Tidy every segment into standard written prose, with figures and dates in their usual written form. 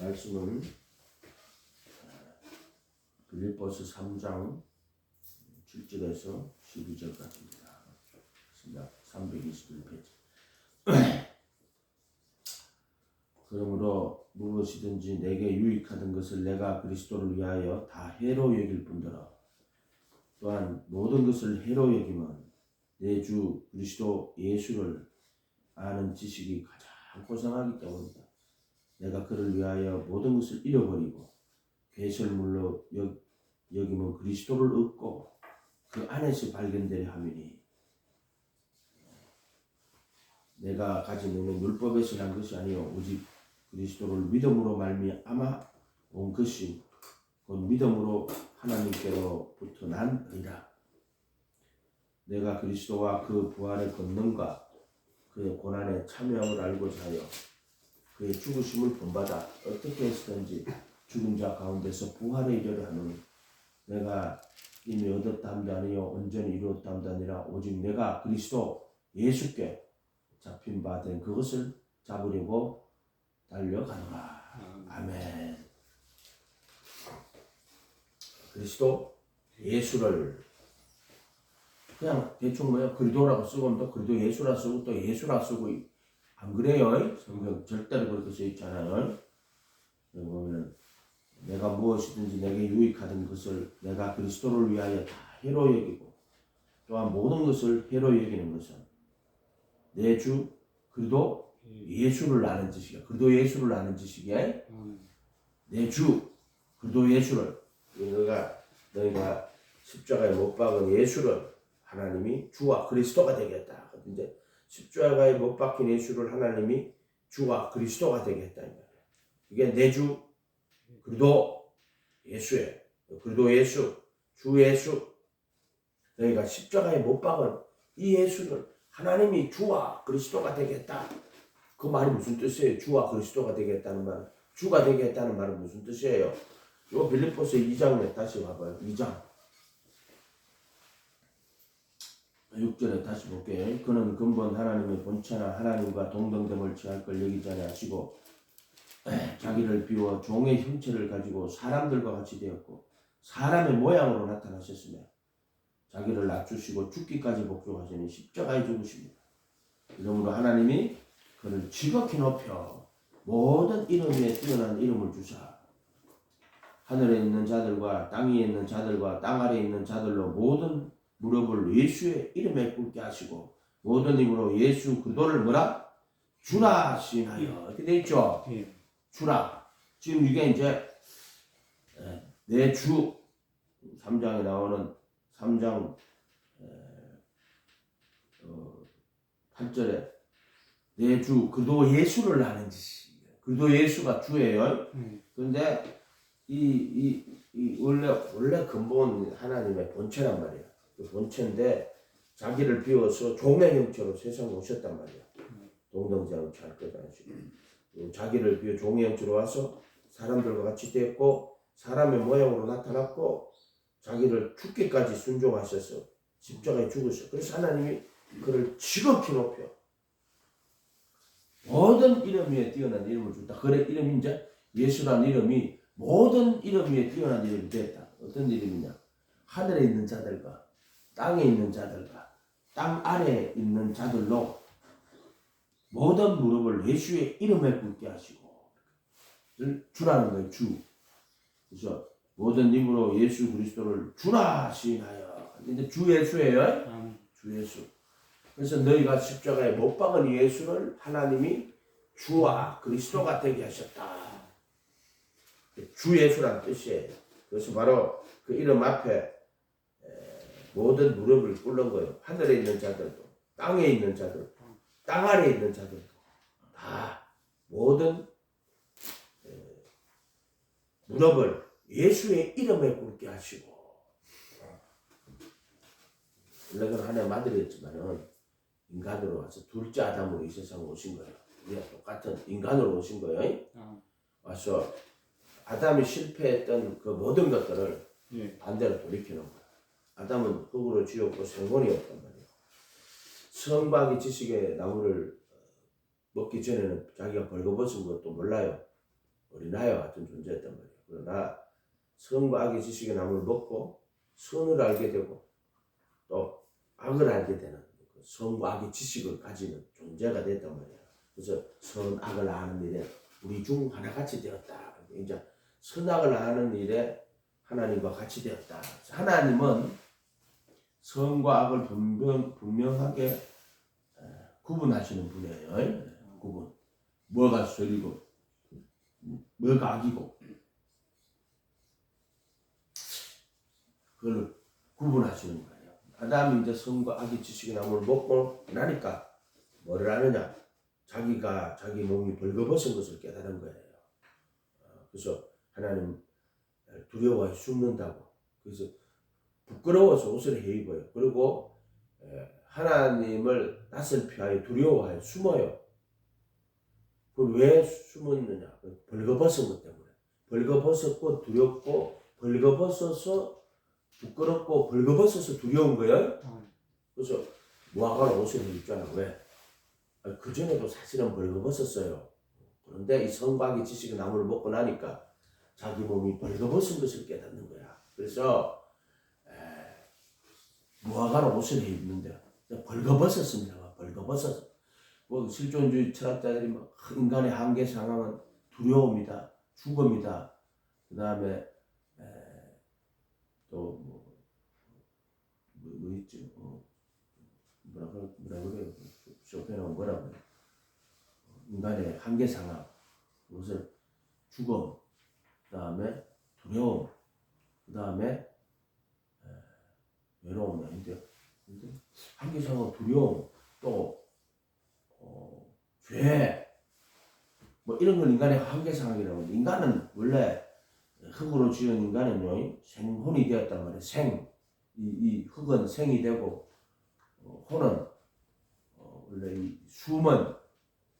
말씀은 빌립보서 3장 7절에서 12절까지입니다. 321페이지. 그러므로 무엇이든지 내게 유익하던 것을 내가 그리스도를 위하여 다 해로 여길 뿐더러 또한 모든 것을 해로 여기면 내 주 그리스도 예수를 아는 지식이 가장 고상하기 때문이다. 내가 그를 위하여 모든 것을 잃어버리고 괴설물로 여기면 그리스도를 얻고 그 안에서 발견되려 함이니 내가 가진 것은 율법에서 난 것이 아니요 오직 그리스도를 믿음으로 말미암아 온 것이 곧 믿음으로 하나님께로부터 난이라. 내가 그리스도와 그 부활의 권능과 그의 고난에 참여함을 알고자 하여 그의 죽으심을 본받아 어떻게 해서든지 죽은 자 가운데서 부활에 이르려 하노니 내가 이미 얻었다 함도 아니요 온전히 이루었다 함도 아니라 오직 내가 그리스도 예수께 잡힌 바 된 그것을 잡으려고 달려가노라. 아멘. 그리스도 예수를 그냥 대충 뭐야 그리도라고 쓰고 또 그리도 예수라 쓰고 또 예수라 쓰고 안 그래요? 성경 절대로 그렇게 써 있잖아요. 여기 보면은 내가 무엇이든지 내게 유익하던 것을 내가 그리스도를 위하여 다 해로 여기고 또한 모든 것을 해로 여기는 것은 내 주 그리도 예수를 아는 지식이야. 그리도 예수를 아는 지식이야. 내 주 그리도 예수를 너희가 십자가에 못 박은 예수를 하나님이 주와 그리스도가 되겠다. 근데 십자가에 못 박힌 예수를 하나님이 주와 그리스도가 되겠다. 이게 내 주 그리도 예수예요. 그리도 예수, 주 예수. 너희가 십자가에 못 박은 이 예수를 하나님이 주와 그리스도가 되겠다. 그 말이 무슨 뜻이에요? 주와 그리스도가 되겠다는 말. 주가 되겠다는 말은 무슨 뜻이에요? 요 빌립보서 2장에 다시 봐봐요. 2장 6절에 다시 볼게요. 그는 근본 하나님의 본체나 하나님과 동등됨을 취할 걸 여기지 아니하시고 자기를 비워 종의 형체를 가지고 사람들과 같이 되었고 사람의 모양으로 나타나셨으며 자기를 낮추시고 죽기까지 복종하시니 십자가에 죽으십니다. 이러므로 하나님이 그를 지극히 높여 모든 이름 위에 뛰어난 이름을 주사 하늘에 있는 자들과 땅 위에 있는 자들과 땅 아래에 있는 자들로 모든 무릎을 예수의 이름에 꿇게 하시고 모든 힘으로 예수 그리스도를 뭐라? 주라 시인하여 이렇게 돼 있죠. 주라. 지금 이게 이제 내 주 3장에 나오는 3장 8절에 내 주 그리스도 예수를 아는 짓이 그리스도 예수가 주예요. 그런데 이 원래 근본 하나님의 본체란 말이야. 그 본체인데 자기를 비워서 종의 형체로 세상에 오셨단 말이야. 동등자로 잘 거잖아요. 자기를 비워 종의 형체로 와서 사람들과 같이 됐고 사람의 모양으로 나타났고 자기를 죽기까지 순종하셔서 십자가에 죽으셨어. 그래서 하나님이 그를 지극히 높여 모든 이름 위에 뛰어난 이름을 줬다. 그래 이름이 이제 예수라는 이름이 모든 이름 위에 뛰어난 이름이 됐다. 어떤 이름이냐? 하늘에 있는 자들과 땅에 있는 자들과 땅 아래에 있는 자들로 모든 무릎을 예수의 이름에 꿇게 하시고 주라는 거예요. 주. 그래서 모든 힘으로 예수 그리스도를 주라 시인하여. 근데 주 예수예요. 주 예수. 그래서 너희가 십자가에 못 박은 예수를 하나님이 주와 그리스도가 되게 하셨다. 주 예수란 뜻이에요. 그래서 바로 그 이름 앞에 모든 무릎을 꿇는 거예요. 하늘에 있는 자들도, 땅에 있는 자들도, 땅 아래에 있는 자들도 다 모든 무릎을 예수의 이름에 꿇게 하시고 원래는 하나님 아들이었지만은 인간으로 와서 둘째 아담으로 이 세상에 오신 거예요. 우리가 똑같은 인간으로 오신 거예요. 와서 아담이 실패했던 그 모든 것들을 반대로 돌이키는 거예요. 아담은 흙으로 지었고 생본이었단 말이에요. 선박이 지식의 나무를 먹기 전에는 자기가 벌거벗은 것도 몰라요. 어린아이와 같은 존재였단 말이에요. 그러나 선과 악의 지식의 나무를 먹고 선을 알게 되고 또 악을 알게 되는 선과 악의 지식을 가지는 존재가 됐단 말이야. 그래서 선, 악을 아는 일에 우리 중 하나같이 되었다. 이제 선악을 아는 일에 하나님과 같이 되었다. 하나님은 선과 악을 분명하게 구분하시는 분이에요. 구분. 뭐가 선이고 뭐가 악이고 그걸 구분하시는 거예요. 아담이 이제 선과 악의 지식의 나무를 먹고 나니까 뭐를 하느냐? 자기가 자기 몸이 벌거벗은 것을 깨달은 거예요. 그래서 하나님 두려워해 숨는다고. 그래서 부끄러워서 옷을 헤입어요. 그리고 하나님을 낯을 피하여 두려워하여 숨어요. 왜 숨었느냐? 벌거벗은 것 때문에. 벌거벗었고 두렵고 벌거벗어서 부끄럽고 벌거벗어서 두려운 거예요. 그래서 무화과로 옷을 입잖아. 왜? 그전에도 사실은 벌거벗었어요. 그런데 이 선과의 지식의 나무를 먹고 나니까 자기 몸이 벌거벗은 것을 깨닫는 거야. 그래서 무화과로 옷을 입는데 벌거벗었습니다. 벌거벗었어. 뭐 실존주의 철학자들이 뭐 인간의 한계 상황은 두려움이다, 죽음이다. 그 다음에 또 뭐 있지? 뭐라 그래요? 쇼펜하고 뭐라 그래요? 인간의 한계 상황, 그것을 죽음, 그 다음에 두려움, 그 다음에 외로움이 아닌데요. 근데 한계 상황, 두려움, 또 죄, 뭐 이런 걸 인간의 한계 상황이라고 합니다. 인간은 원래 흙으로 지은 인간은요 생혼이 되었단 말이에요. 이 흙은 생이 되고 혼은 원래 이 숨은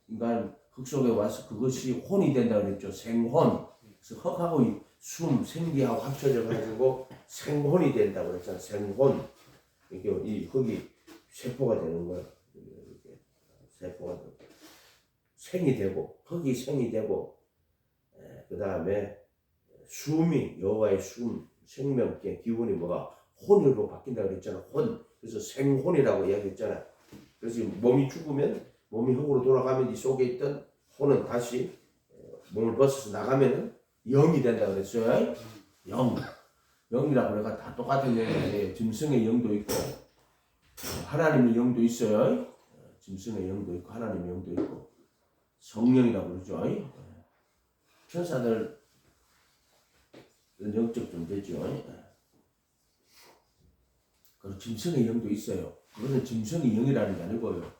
인간 흙 속에 와서 그것이 혼이 된다고 그랬죠. 생혼. 그래서 흙하고 이 숨, 생기하고 합쳐져 가지고 생혼이 된다고 그랬잖아요. 생혼. 이게 이 흙이 세포가 되는 거예요. 이렇게 세포가 되고 생이 되고 흙이 생이 되고 그 다음에 숨이 여호와의 숨 생명의 기운이 뭐가 혼으로 바뀐다고 그랬잖아. 혼. 그래서 생혼이라고 이야기했잖아. 그래서 몸이 죽으면 몸이 흙으로 돌아가면 이 속에 있던 혼은 다시 몸을 벗어서 나가면은 영이 된다고 그랬어요. 영이라고 그래가 다 똑같은 영이 아니에요. 짐승의 영도 있고 하나님의 영도 있어요. 짐승의 영도 있고 하나님의 영도 있고 성령이라고 그러죠. 천사들 영적 존재죠. 그리고 짐승의 영도 있어요. 그거는 짐승의 영이라는 게 아니고요.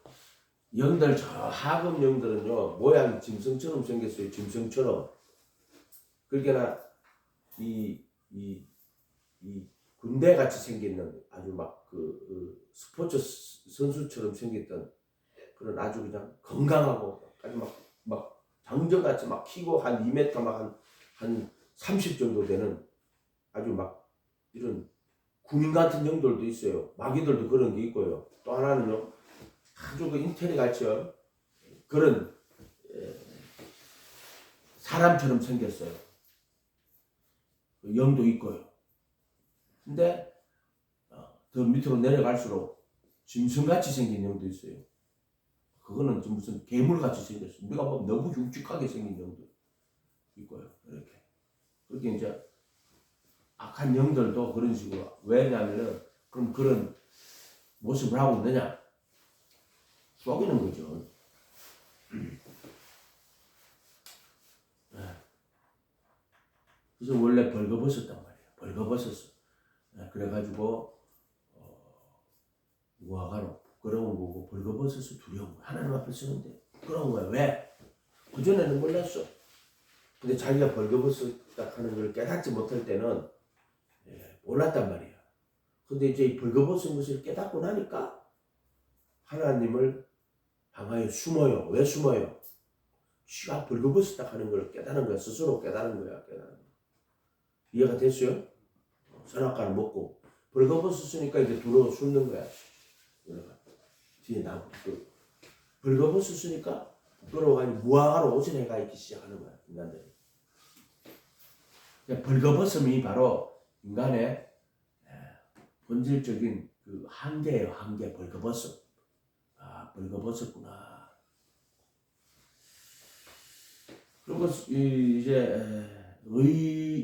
영들 저 하급 영들은요 모양이 짐승처럼 생겼어요. 짐승처럼. 그러니까 이 군대 같이 생기는 아주 막 그 스포츠 선수처럼 생겼던 그런 아주 그냥 건강하고 아주 막 장정같이 막 키고 한 2m 막 한 30 정도 되는 아주 막 이런 군인 같은 영들도 있어요. 마귀들도 그런 게 있고요. 또 하나는요 아주 그 인테리 같이요 그런 사람처럼 생겼어요. 영도 있고요. 근데 더 밑으로 내려갈수록 짐승같이 생긴 영도 있어요. 그거는 좀 무슨 괴물같이 생겼어요. 우리가 뭐 너무 흉측하게 생긴 영도 있고요. 이렇게. 그렇게 이제 악한 영들도 그런 식으로. 왜냐하면은 그럼 그런 모습을 하고 있느냐? 속이는 거죠. 그래서 원래 벌거벗었단 말이에요. 벌거벗었어. 그래가지고 무화과로 부끄러운 거고 벌거벗어서 두려운 거야. 하나님 앞에 서는데 부끄러운 거야. 왜? 그전에는 몰랐어. 근데 자기가 벌거벗었다 하는 걸 깨닫지 못할 때는 몰랐단 말이야. 근데 이제 이 벌거벗은 것을 깨닫고 나니까 하나님을 향하여 숨어요. 왜 숨어요? 지가 벌거벗었다 하는 걸 깨닫는 거야. 스스로 깨닫는 거야. 이해가 됐어요? 선악과를 먹고 벌거벗었으니까 이제 두려워 숨는 거야. 뒤에 나무 벌거벗었으니까 부끄러워가지고 무화과로 옷을 해가 입기 시작하는 거야. 인간들이. 벌거벗음이 바로 인간의 본질적인 그 한계예요. 한계. 벌거벗음. 아, 벌거벗었구나. 그리고 이제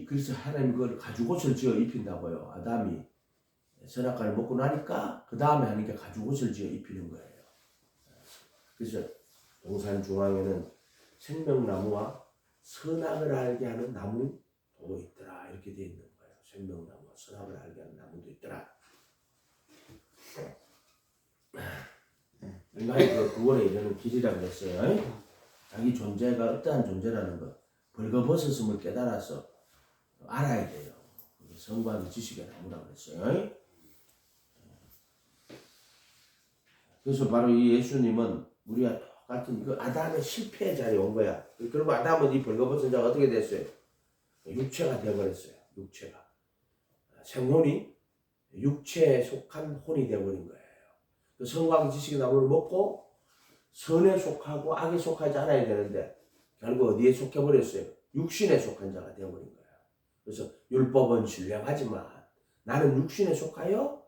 그래서 하나님 그걸 가죽옷을 지어 입힌다고요. 아담이 선악과를 먹고 나니까 그 다음에 하는 게 가죽옷을 지어 입히는 거예요. 그래서 동산 중앙에는 생명나무와 선악을 알게 하는 나무도 있더라. 이렇게 되어 있는 거예요. 생명나무와 선악을 알게 하는 나무도 있더라. 인간이 그 구원에 이르는 길이라고 했어요. 자기 존재가 어떠한 존재라는 것, 벌거벗었음을 깨달아서 알아야 돼요. 성과는 지식의 나무라고 했어요. 그래서 바로 이 예수님은 우리가 똑같은 그 아담의 실패의 자리에 온 거야. 그리고 아담은 이 벌거벗은 자가 어떻게 됐어요? 육체가 되어버렸어요. 육체가. 생혼이 육체에 속한 혼이 되어버린 거예요. 그 성과의 지식의 나무를 먹고 선에 속하고 악에 속하지 않아야 되는데 결국 어디에 속해버렸어요? 육신에 속한 자가 되어버린 거예요. 그래서 율법은 신령하지만 나는 육신에 속하여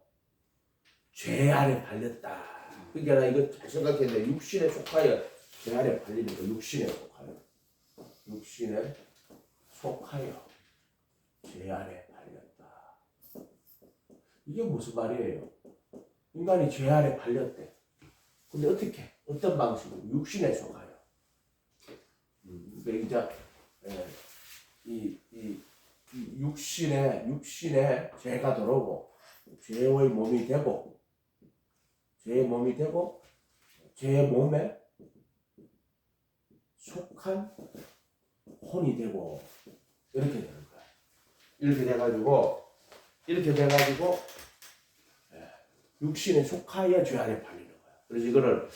죄 아래 팔렸다. 그러니까 나 이거 잘 생각했는데 육신에 속하여 죄 아래 팔리는 거. 육신에 속하여 죄 아래 팔렸다. 이게 무슨 말이에요? 인간이 죄 아래 팔렸대. 근데 어떻게? 어떤 방식으로? 육신에 속하여. 그러니까 이제 이 육신에 죄가 들어오고 죄의 몸이 되고 죄의 몸에 속한 혼이 되고 이렇게 되는 거야. 이렇게 돼가지고 육신에 속하여 죄 아래 팔리는 거야. 그래서 이거를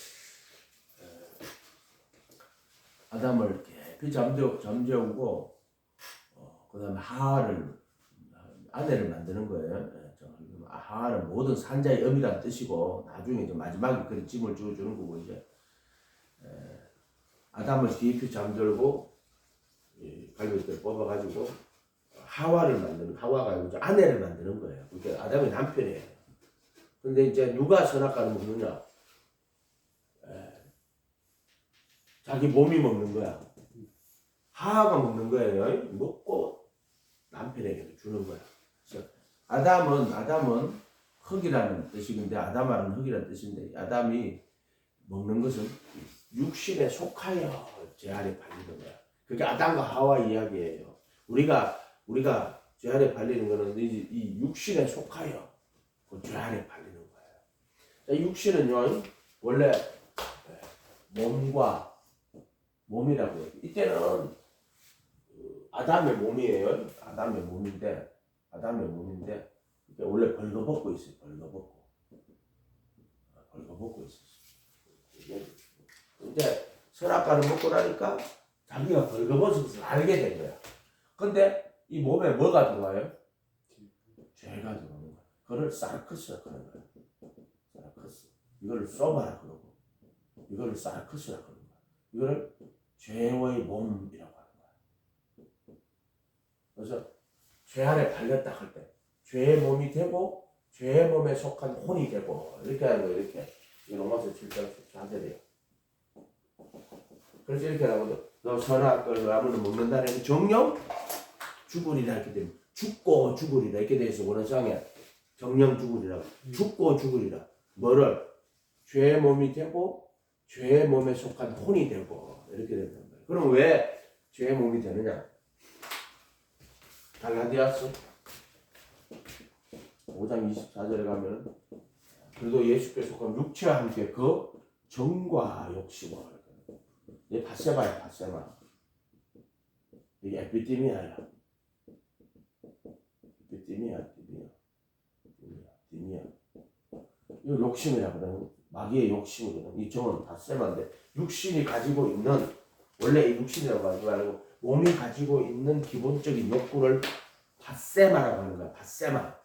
아담을 깊이 잠재우고 그 다음에 하와를 아내를 만드는 거예요. 하와는 모든 산자의 엄이라는 뜻이고 나중에 이제 마지막에 그런 짐을 주어주는 거고 이제 아담을 깊이 잠들고 갈비뼈를 뽑아가지고 하와가 이제 아내를 만드는 거예요. 그러니까 아담의 남편이에요. 근데 이제 누가 선악과를 먹느냐? 자기 몸이 먹는 거야. 하와가 먹는 거예요. 먹고 남편에게도 주는 거야. 그래서 아담은 흙이라는 뜻이근데 아담아는 흙이라는 뜻인데 아담이 먹는 것은 육신에 속하여 죄 아래 팔리는 거야. 그게 아담과 하와 이야기예요. 우리가 죄 아래 팔리는 거는 이 육신에 속하여 그 죄 아래 팔리는 거예요. 육신은요 원래 몸이라고 해요. 이때는 아담의 몸이에요. 아담의 몸인데 원래 벌거벗고 있어요. 벌거벗고 있었어요. 근데 선악과를 먹고 나니까 자기가 벌거벗은 알게 된 거야. 근데 이 몸에 뭐가 들어와요? 죄가 들어오는 거야. 그걸 사르크스라 그러는 거야. 사르크스. 이거를 소마라 그러고 이거를 사르크스라 그러는 거야. 이거를 죄의 몸이라고 하는 거야. 그래서 죄 아래 팔렸다 할 때 죄의 몸이 되고 죄의 몸에 속한 혼이 되고 이렇게 하는 거예요. 이렇게 로마서 7장 14절이에요. 그래서 이렇게 하고 너 선악과를 나무는 먹는다는 정령 죽으리라 이렇게 되면 죽고 죽으리라 이렇게 돼 있어. 원어상에 정령 죽으리라 죽고 죽으리라 뭐를 죄의 몸이 되고 죄의 몸에 속한 혼이 되고 이렇게 된다는 거예요. 그럼 왜 죄의 몸이 되느냐? 갈라디아서 5장 24절에 가면 그래도 예수께 속한 육체와 함께 그 정과 욕심을 이 바세바야 바세바 이게 에피디미아야 디미아 이거 욕심이라 그러는 마귀의 욕심이거든. 이 정은 바세바인데 육신이 가지고 있는 원래 이 육신이라고 하지 말고 몸이 가지고 있는 기본적인 욕구를 바세마라고 하는 거야. 바세마.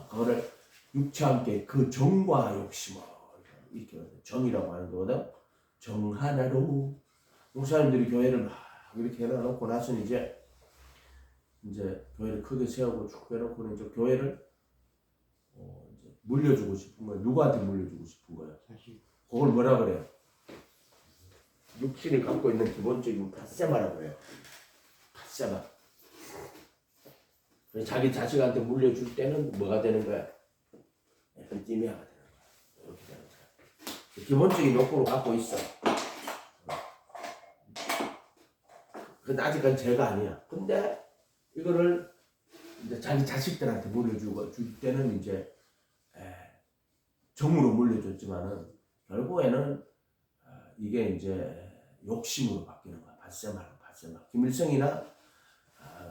그거를 육체와 함께 그 정과 욕심을 이렇게 정이라고 하는 거거든. 정 하나로 목사님들이 교회를 막 이렇게 해놓고 나서는 이제 이제 교회를 크게 세우고 쭉 해놓고는 이제 교회를 이제 물려주고 싶은 거야. 누구한테 물려주고 싶은 거야? 그걸 뭐라 그래요? 육신이 갖고 있는 기본적인 팥세마라고 그래요. 팥세마. 자기 자식한테 물려줄 때는 뭐가 되는 거야? 에피디미아가 되는 거야. 이렇게 되는 거야. 기본적인 욕구를 갖고 있어. 근데 아직은 죄가 아니야. 근데 이거를 이제 자기 자식들한테 물려주고 줄 때는 이제 정으로 물려줬지만은 결국에는 이게 이제 욕심으로 바뀌는 거야. 밭세마로 밭세마. 김일성이나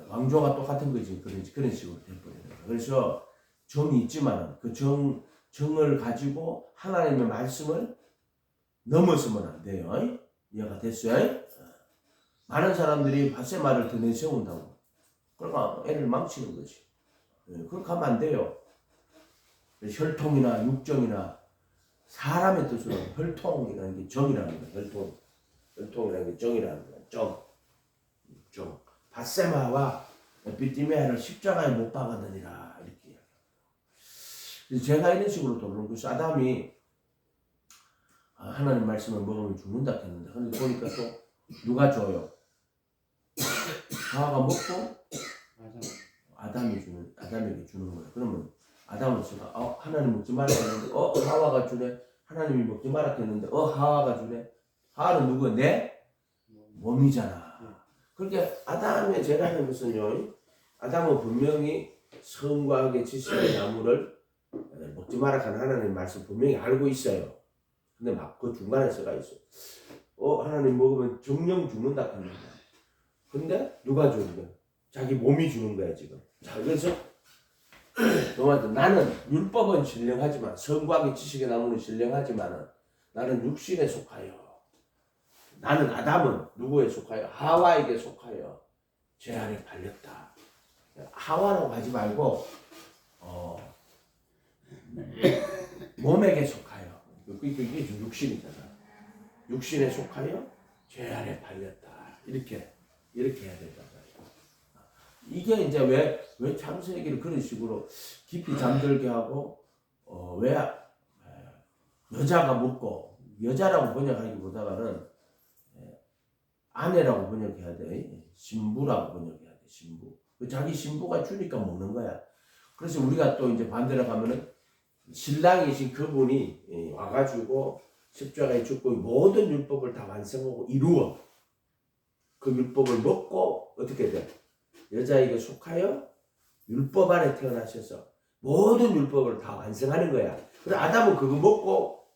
왕조가 똑같은 거지. 그런 식으로 돼버리는 거야. 그래서 정이 있지만은 그 정을 가지고 하나님의 말씀을 넘어서면 안 돼요. 이해가 됐어요? 많은 사람들이 밭세마를 더 내세운다고. 그러니까 애를 망치는 거지. 그렇게 하면 안 돼요. 혈통이나 육정이나 사람의 뜻으로 혈통이라는 게 정이라는 거야. 혈통이라는 게 정이라는 거야. 정. 밧세마와 에피디메아를 십자가에 못 박았느니라 이렇게 이야기해요. 제가 이런 식으로 돌아오는 것이 아담이 하나님 말씀을 먹으면 죽는다 했는데 근데 보니까 또 누가 줘요? 하와가 먹고 아담에게 주는 거예요. 그러면 아담은 제가 하나님 먹지 말라 했는데 하와가 주네. 하나님이 먹지 말라 했는데 하와가 주네. 하와는 누구야? 내 몸이잖아. 그렇게 아담의 죄라는 것은요. 아담은 분명히 선과학의 지식의 나무를 먹지 마라 하는 하나님 말씀 분명히 알고 있어요. 근데 막 그 중간에서가 있어. 하나님 먹으면 정령 죽는다 했는데. 근데 누가 주는 거야? 자기 몸이 주는 거야 지금. 자 그래서 나는 율법은 신령하지만 선과학의 지식의 나무는 신령하지만 나는 육신에 속하여. 나는 아담은 누구에 속하여? 하와에게 속하여 죄 아래 팔렸다. 하와라고 하지 말고 몸에게 속하여. 이게 육신이잖아. 육신에 속하여 죄 아래 팔렸다. 이렇게 해야 된다. 이게 이제 왜 창세기를 그런 식으로 깊이 잠들게 하고 왜 여자가 묻고 여자라고 번역하기보다는 아내라고 번역해야 돼. 신부라고 번역해야 돼. 신부. 자기 신부가 주니까 먹는 거야. 그래서 우리가 또 이제 반대로 가면은 신랑이신 그분이 와가지고 십자가에 죽고 모든 율법을 다 완성하고 이루어. 그 율법을 먹고 어떻게 돼? 여자에게 속하여 율법 안에 태어나셔서 모든 율법을 다 완성하는 거야. 그래 아담은 그거 먹고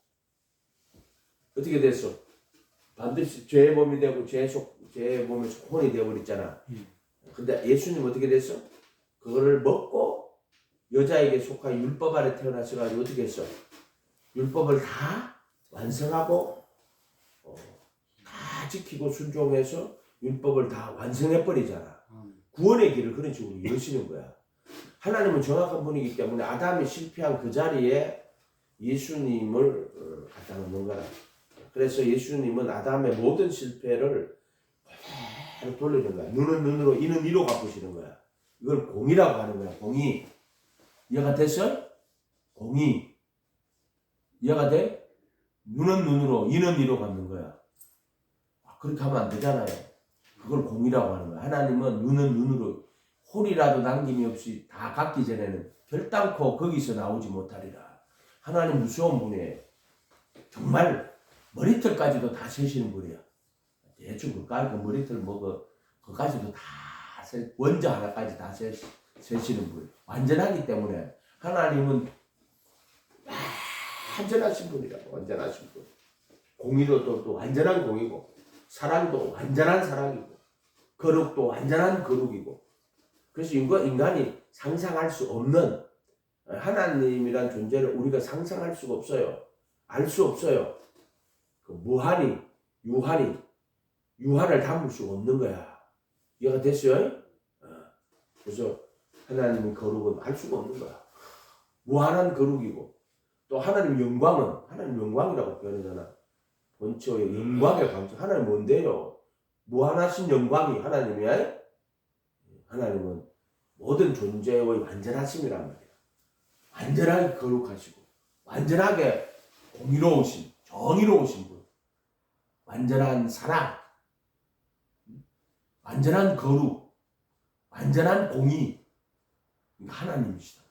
어떻게 됐어? 반드시 죄의 몸이 되고 죄의 몸에서 혼이 되어버렸잖아. 근데 예수님 어떻게 됐어? 그거를 먹고 여자에게 속한 율법 안에 태어나셔가지고 어떻게 했어? 율법을 다 완성하고 다 지키고 순종해서 율법을 다 완성해버리잖아. 구원의 길을 그런 식으로 여시는 거야. 하나님은 정확한 분이기 때문에 아담이 실패한 그 자리에 예수님을 갖다 놓는 거라. 그래서 예수님은 아담의 모든 실패를 그대로 돌리는 거야. 눈은 눈으로, 이는 이로 갚으시는 거야. 이걸 공의라고 하는 거야. 공의. 이해가 됐어? 공의. 이해가 돼? 눈은 눈으로, 이는 이로 갚는 거야. 그렇게 하면 안 되잖아요. 그걸 공의라고 하는 거야. 하나님은 눈은 눈으로, 홀이라도 남김이 없이 다 갚기 전에는 결단코 거기서 나오지 못하리라. 하나님 무서운 분이에요. 정말 머리털까지도 다 세시는 분이야. 대충 그 머리털 그까지도 다 원자 하나까지 다 세시는 분. 완전하기 때문에 하나님은 완전하신 분이라고. 완전하신 분. 공의도 또 완전한 공의고, 사랑도 완전한 사랑이고, 거룩도 완전한 거룩이고. 그래서 인간이 상상할 수 없는 하나님이란 존재를 우리가 상상할 수가 없어요. 알 수 없어요. 그 무한히 유한을 담을 수가 없는 거야. 이해가 됐어요? 그래서 하나님의 거룩은 알 수가 없는 거야. 무한한 거룩이고 또 하나님 영광이라고 표현하잖아. 본처의 영광의 감정. 하나님 뭔데요? 무한하신 영광이 하나님이야. 하나님은 모든 존재의 완전하심이란 말이에요. 완전하게 거룩하시고 완전하게 공의로우신 정의로우신 분, 완전한 사랑, 완전한 거룩, 완전한 공의, 하나님이시다.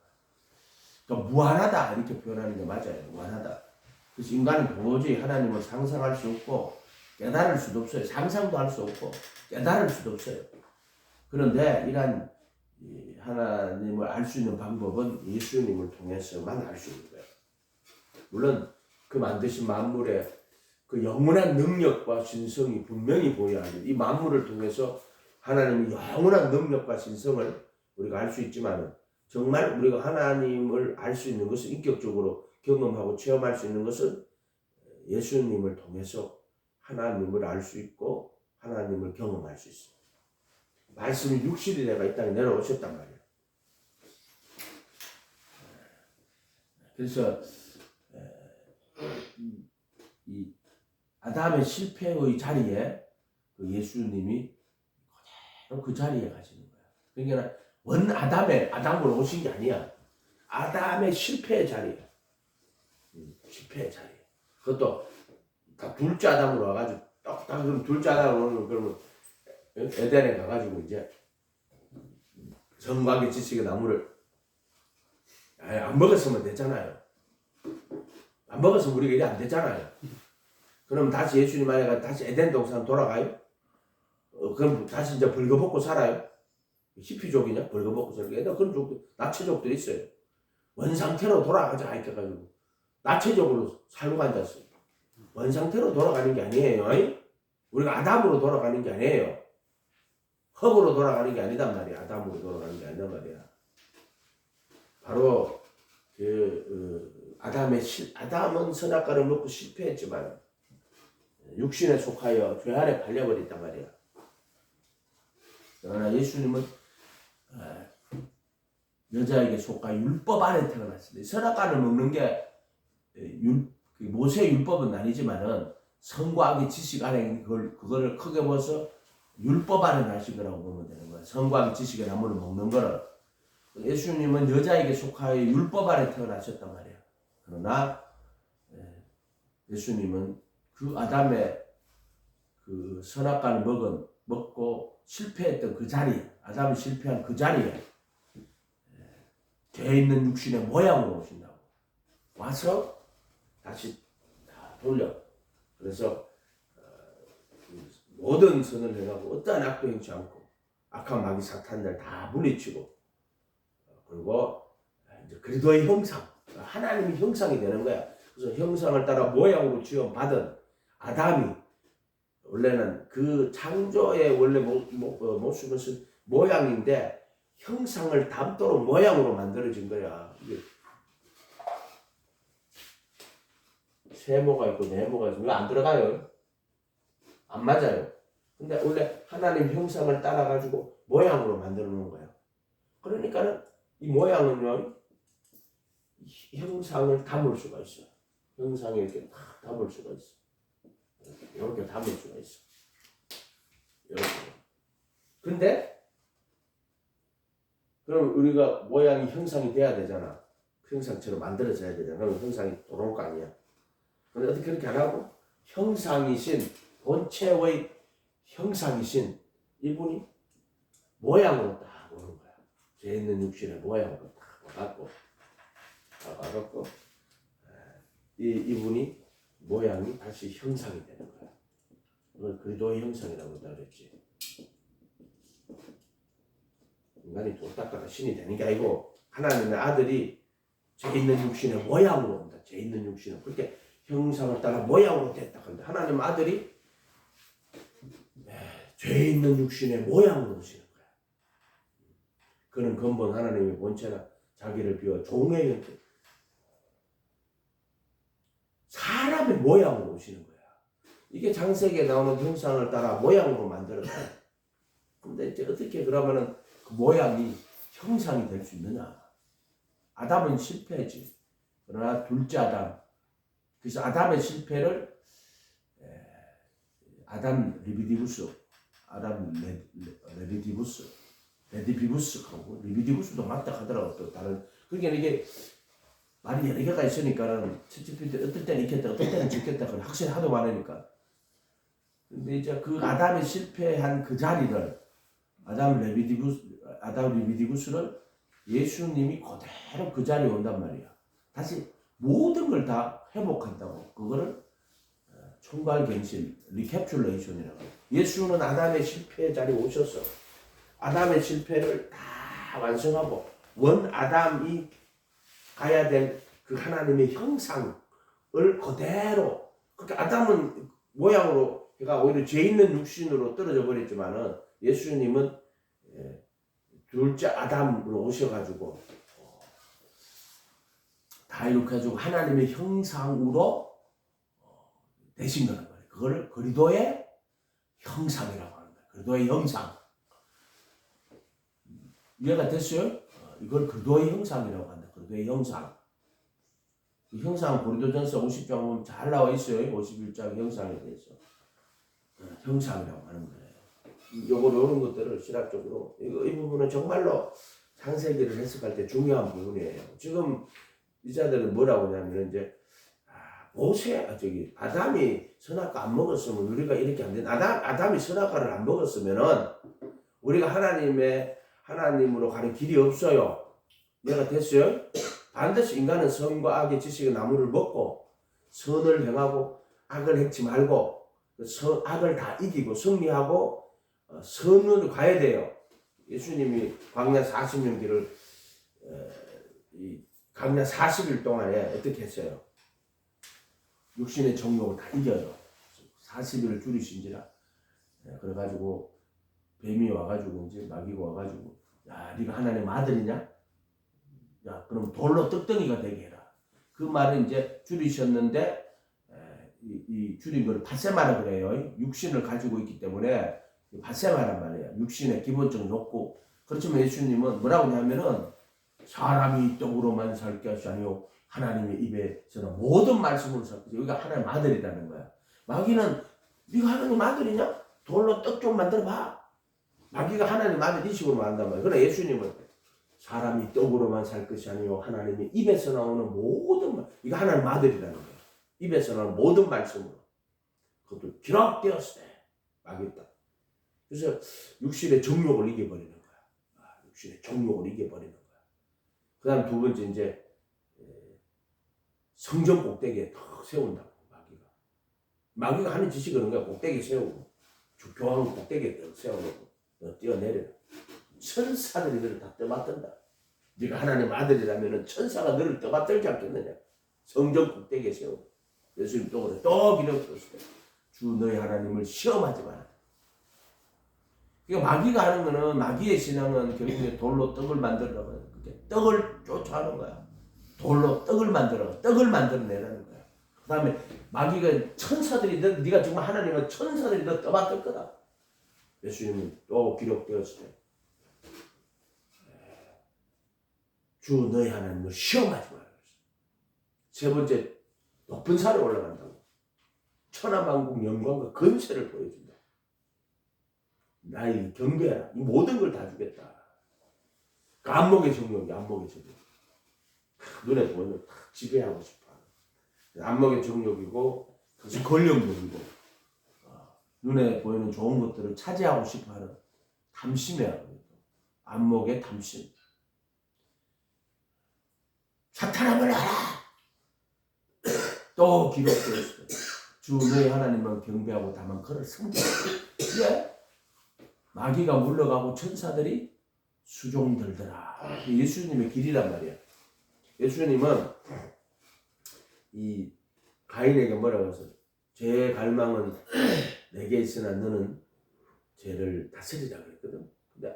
그러니까 무한하다 이렇게 표현하는 게 맞아요. 무한하다. 그래서 인간은 도저히 하나님을 상상할 수 없고 깨달을 수도 없어요. 상상도 할 수 없고 깨달을 수도 없어요. 그런데 이러한 하나님을 알 수 있는 방법은 예수님을 통해서만 알 수 있는 거예요. 물론 그 만드신 만물의 그 영원한 능력과 신성이 분명히 보여야 합니다. 이 만물을 통해서 하나님의 영원한 능력과 신성을 우리가 알 수 있지만 정말 우리가 하나님을 알 수 있는 것은 인격적으로 경험하고 체험할 수 있는 것은 예수님을 통해서 하나님을 알 수 있고 하나님을 경험할 수 있습니다. 말씀이 육신이 되가 이 땅에 내려오셨단 말이에요. 그래서 이 아담의 실패의 자리에 그 예수님이 그대로 그 자리에 가시는 거야. 그러니까 원 아담으로 오신 게 아니야. 아담의 실패의 자리야. 실패의 자리. 그것도 다 둘째 아담으로 와가지고 딱 그럼 둘째 아담으로 오는 그러면 에덴에 가가지고 이제 선악의 지식의 나무를 안 먹었으면 됐잖아요. 안 먹었으면 우리가 이래 안 되잖아요. 그럼 다시 예수님 안에 가 다시 에덴 동산 돌아가요? 그럼 다시 이제 벌거벗고 살아요? 히피족이냐? 벌거벗고 살게. 그런 족, 나체족들이 있어요. 원상태로 돌아가자 이렇게 해가지고 나체적으로 살고 앉았어요. 원상태로 돌아가는 게 아니에요. 우리가 아담으로 돌아가는 게 아니에요. 흙으로 돌아가는 게 아니단 말이야. 아담으로 돌아가는 게 아니단 말이야. 바로 아담은 선악과를 먹고 실패했지만 육신에 속하여 죄 아래 팔려버렸단 말이야. 그러나 예수님은 여자에게 속하 율법 아래 태어났습니다. 선악과를 먹는 게 모세의 율법은 아니지만은 선과 악의 지식 아래 그거를 크게 보서 율법 아래 나신 거라고 보면 되는 거야. 선과 악의 지식의 나무를 먹는 거는. 예수님은 여자에게 속하여 율법 아래 태어나셨단 말이야. 그러나 예수님은 그 아담의 그 선악과를 먹고 실패했던 그 자리에, 아담이 실패한 그 자리에 죄 있는 육신의 모양으로 오신다고. 와서 다시 다 돌려. 그래서 모든 선을 행하고 어떠한 악도 행치 않고 악한 마귀 사탄들 다 물리치고 그리고 이제 그리스도의 형상, 하나님의 형상이 되는 거야. 그래서 형상을 따라 모양으로 지음받은 아담이 원래는 그 창조의 원래 모습은 모양인데 형상을 담도록 모양으로 만들어진 거야. 이게 세모가 있고 네모가 있고 이거 안 들어가요. 안 맞아요. 근데 원래 하나님 형상을 따라가지고 모양으로 만들어 놓은 거예요. 그러니까는 이 모양은요, 형상을 담을 수가 있어. 형상에 이렇게 다 담을 수가 있어. 이렇게 담을 수가 있어. 이렇게. 근데 그럼 우리가 모양이 형상이 돼야 되잖아. 형상처럼 만들어져야 되잖아. 그럼 형상이 돌아올 거 아니야. 근데 어떻게 그렇게 안 하고 형상이신 본체의 형상이신 이분이 모양으로 딱 오는 거야. 죄 있는 육신의 모양으로 딱 와갖고 이분이 모양이 다시 형상이 되는 거야. 그걸 그리스도의 형상이라고 그랬지. 인간이 돌닦다가 신이 되는 게 아니고 하나님의 아들이 죄 있는 육신의 모양으로 온다. 죄 있는 육신은 그렇게 형상을 따라 모양으로 됐다. 근데 하나님 아들이 죄 있는 육신의 모양으로 오시는 거야. 그는 근본 하나님의 본체나 자기를 비워 종의 형태, 사람의 모양으로 오시는 거야. 이게 창세기에 나오는 형상을 따라 모양으로 만들었어요. 근데 이제 어떻게 그러면은 그 모양이 형상이 될 수 있느냐? 아담은 실패지. 그러나 둘째 아담. 그래서 아담의 실패를 아담 레비디부스 레디비구스하고 리비디구스도 맞다 하더라고. 또 다른 그러니까 이게 말이 여러 개가 있으니까는 어떨 때는 있겠다 어떨 때는 죽겠다 그런 확실히 하도 많으니까. 근데 이제 그 아담이 실패한 그 자리를 아담 리비디구스를 예수님이 그대로 그 자리에 온단 말이야. 다시 모든 걸 다 회복한다고. 그거를 총괄갱신, 리캡슐레이션이라고. 예수는 아담의 실패 자리에 오셔서 아담의 실패를 다 완성하고 원 아담이 가야 될 그 하나님의 형상을 그대로. 그러니까 아담은 모양으로 그러니까 오히려 죄 있는 육신으로 떨어져 버렸지만은 예수님은 둘째 아담으로 오셔가지고 다 이렇게 해주고 하나님의 형상으로 되신 거란 말이에요. 그거를 그리스도의 형상이라고 하는 거예요. 그리스도의 형상. 이해가 됐어요? 이걸 그리스도의 형상이라고 한다. 그리스도의 형상. 이 형상 고린도전서 50장 보면 잘 나와 있어요. 51장 형상에 대해서. 형상이라고 하는 거예요. 요런 것들을 신학적으로 이 부분은 정말로 창세기를 해석할 때 중요한 부분이에요. 지금 이자들은 뭐라고 하냐면 이제 아담이 선악과 안 먹었으면 우리가 이렇게 안 된. 아담이 선악과를 안 먹었으면은 우리가 하나님으로 가는 길이 없어요. 이해가 됐어요? 반드시 인간은 선과 악의 지식의 나무를 먹고 선을 행하고 악을 행치 말고 악을 다 이기고 승리하고 선으로 가야 돼요. 예수님이 광야 40년 길을 광야 40일 동안에 어떻게 했어요? 육신의 정욕을 다 이겨요. 40일을 줄이신지라. 그래가지고 뱀이 와가지고 이제 마귀가 와가지고 야 네가 하나님의 아들이냐? 야 그럼 돌로 떡덩이가 되게 해라. 그 말을 이제 줄이셨는데 이 줄인 걸 바세마라 그래요. 육신을 가지고 있기 때문에 바세마란 말이에요. 육신의 기본적 욕구. 그렇지만 예수님은 뭐라고 하냐면은 사람이 떡으로만 살 것이 아니요 하나님의 입에서는 모든 말씀으로 살 것이요. 여기가 하나님의 아들이라는 거야. 마귀는 네가 하나님의 아들이냐? 돌로 떡 좀 만들어봐. 마귀가 하나님의 아들 이 식으로 말한단 말이야. 그러나 예수님은 사람이 떡으로만 살 것이 아니요 하나님의 입에서 나오는 모든 말. 이거 하나님의 아들이라는 거야. 입에서 나오는 모든 말씀으로. 그것도 기록되었을 때 마귀다. 그래서 육신의 정욕을 이겨버리는 거야. 육신의 정욕을 이겨버리는 거야. 그 다음 두 번째 이제 성전 꼭대기에 턱 세운다고 마귀가 하는 짓이 그런 거야. 꼭대기에 세우고 교황 꼭대기에 턱 세워놓고 너 뛰어내려. 천사들이 너를 다 떠받든다. 네가 하나님 아들이라면 천사가 너를 떠받들지 않겠느냐. 성전 꼭대기에 세우고 예수님 또 그래. 또 기록했을 때 주 너희 하나님을 시험하지 마라. 그러니까 마귀가 하는 거는 마귀의 신앙은 결국에 돌로 떡을 만들려고 해요. 떡을 쫓아하는 거야. 돌로 떡을 만들어내라는 거야. 그 다음에 마귀가 천사들이 네가 정말 하나님은 천사들이 너 떠받들 거다. 예수님은 또 기록되었을 때 주 너희 하나님을 시험하지 마라. 세 번째 높은 산에 올라간다고. 천하만국 영광과 권세를 보여준다. 나의 경배하라. 이 모든 걸 다 주겠다. 그 안목의 정욕이 안목의 정욕. 눈에 보이면 다 지배하고 싶어. 안목의 정욕이고 그것이 권력욕이고 눈에 보이는 좋은 것들을 차지하고 싶어하는 탐심이야. 안목의 탐심. 사탄아 물러라. 또 기록되었을 때 주 너희 하나님만 경배하고 다만 그를 섬기라. 예? 마귀가 물러가고 천사들이 수종들더라. 예수님의 길이란 말이야. 예수님은 이 가인에게 뭐라고 해서 죄의 갈망은 내게 있으나 너는 죄를 다스리자 그랬거든. 근데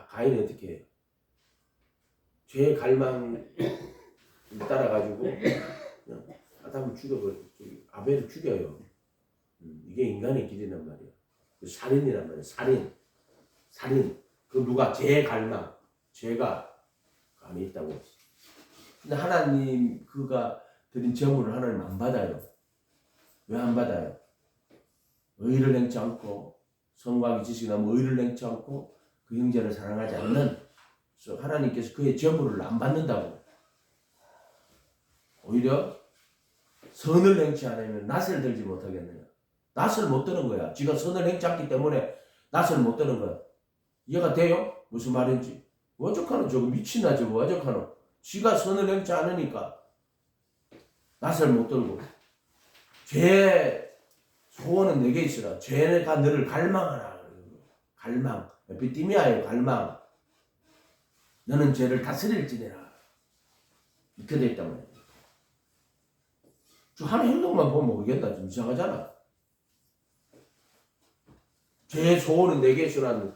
가인이 어떻게 해요? 죄의 갈망을 따라가지고 아담을 죽여버려. 아벨을 죽여요. 이게 인간의 길이란 말이야. 살인이란 말이야. 살인. 그 누가 죄의 갈망, 죄가 감이 있다고 했어. 근데 하나님 그가 드린 제물을 하나님 안 받아요. 왜 안 받아요? 의를 행치 않고 성곽의 지식이 나면 의를 행치 않고 그 형제를 사랑하지 않는, 그래서 하나님께서 그의 저물을 안 받는다고. 오히려 선을 행치 않으면 낯을 들지 못하겠느냐. 낯을 못 드는 거야. 지가 선을 행치 않기 때문에 낯을 못 드는 거야. 이해가 돼요? 무슨 말인지. 어떡하노? 저거 미친나 저거 어떡하노? 지가 선을 행치 않으니까 낯을 못 들고. 죄의 소원은 내게 있으라. 죄가 너를 갈망하라. 갈망. 에피티미아의 갈망. 너는 죄를 다스릴지니라. 이렇게 돼 있단 말이야. 저 하는 행동만 보면 모르겠다. 좀 이상하잖아. 죄의 소원은 내게 있으라. 너는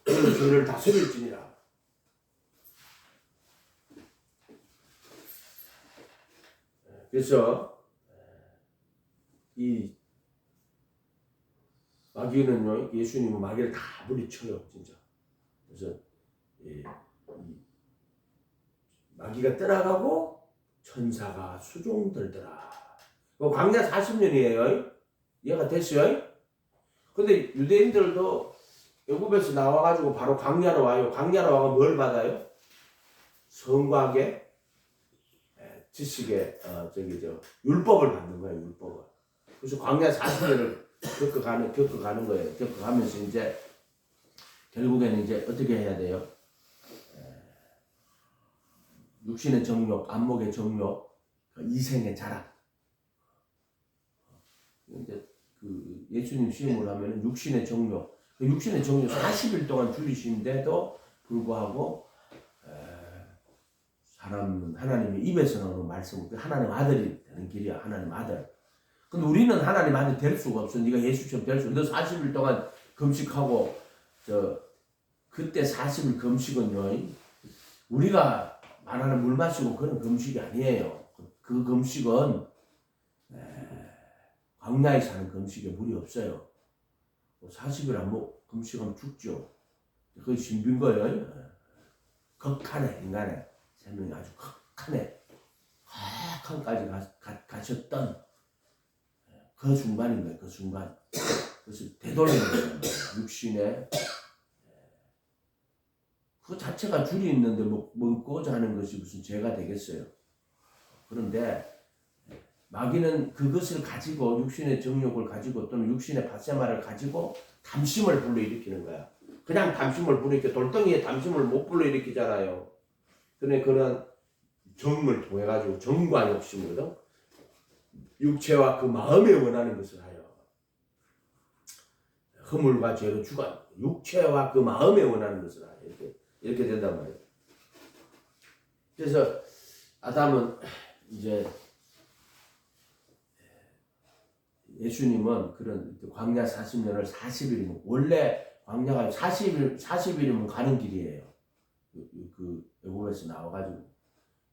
죄를 다스릴지니라. 그래서 이 마귀는요, 예수님은 마귀를 다 물리쳐요, 진짜. 그래서 이 마귀가 떠나가고 천사가 수종들더라. 광야 40년이에요. 이해가 됐어요? 근데 유대인들도 애굽에서 나와가지고 바로 광야로 와요. 광야로 와서 뭘 받아요? 성곽의 지식의 율법을 받는 거예요. 율법을. 그래서 광야 40년을 겪어가는 거예요. 겪어가면서 이제 결국에는 이제 어떻게 해야 돼요? 육신의 정욕, 안목의 정욕, 이생의 자랑. 이제 그 예수님 시험을 하면은 육신의 정욕, 그 육신의 정욕 40일 동안 줄이신데도 불구하고 사람은 하나님의 입에서 나오는 말씀, 하나님 아들이 되는 길이야. 하나님 아들. 근데 우리는 하나님 아들 될 수가 없어. 네가 예수처럼 될 수 없어. 너 40일 동안 금식하고 그때 40일 금식은요, 우리가 말하는 물 마시고 그런 금식이 아니에요. 그 금식은 광야에 사는 금식에 물이 없어요. 40일 안 먹고 금식하면 죽죠. 그게 신비인 거예요. 극한에, 인간의 생명이 아주 극한에, 극한까지 가셨던 그 순간인 거예요. 그 순간. 그래서 되돌리는 거예요. 육신에 그 자체가 줄이 있는데 먹고자 하는 것이 무슨 죄가 되겠어요. 그런데 마귀는 그것을 가지고, 육신의 정욕을 가지고 또는 육신의 바세마를 가지고 담심을 불러일으키는 거야. 그냥 담심을 불러일으켜, 돌덩이에 담심을 못 불러일으키잖아요. 그런 정을 통해 가지고, 정과 욕심으로 육체와 그 마음에 원하는 것을 하여 허물과 죄로 죽어 육체와 그 마음에 원하는 것을 하여 이렇게 된단 말이에요. 그래서 아담은 이제 예수님은 그런 광야 40년을 40일이면, 원래 광야가 40일이면 가는 길이에요. 그 애굽에서 나와가지고.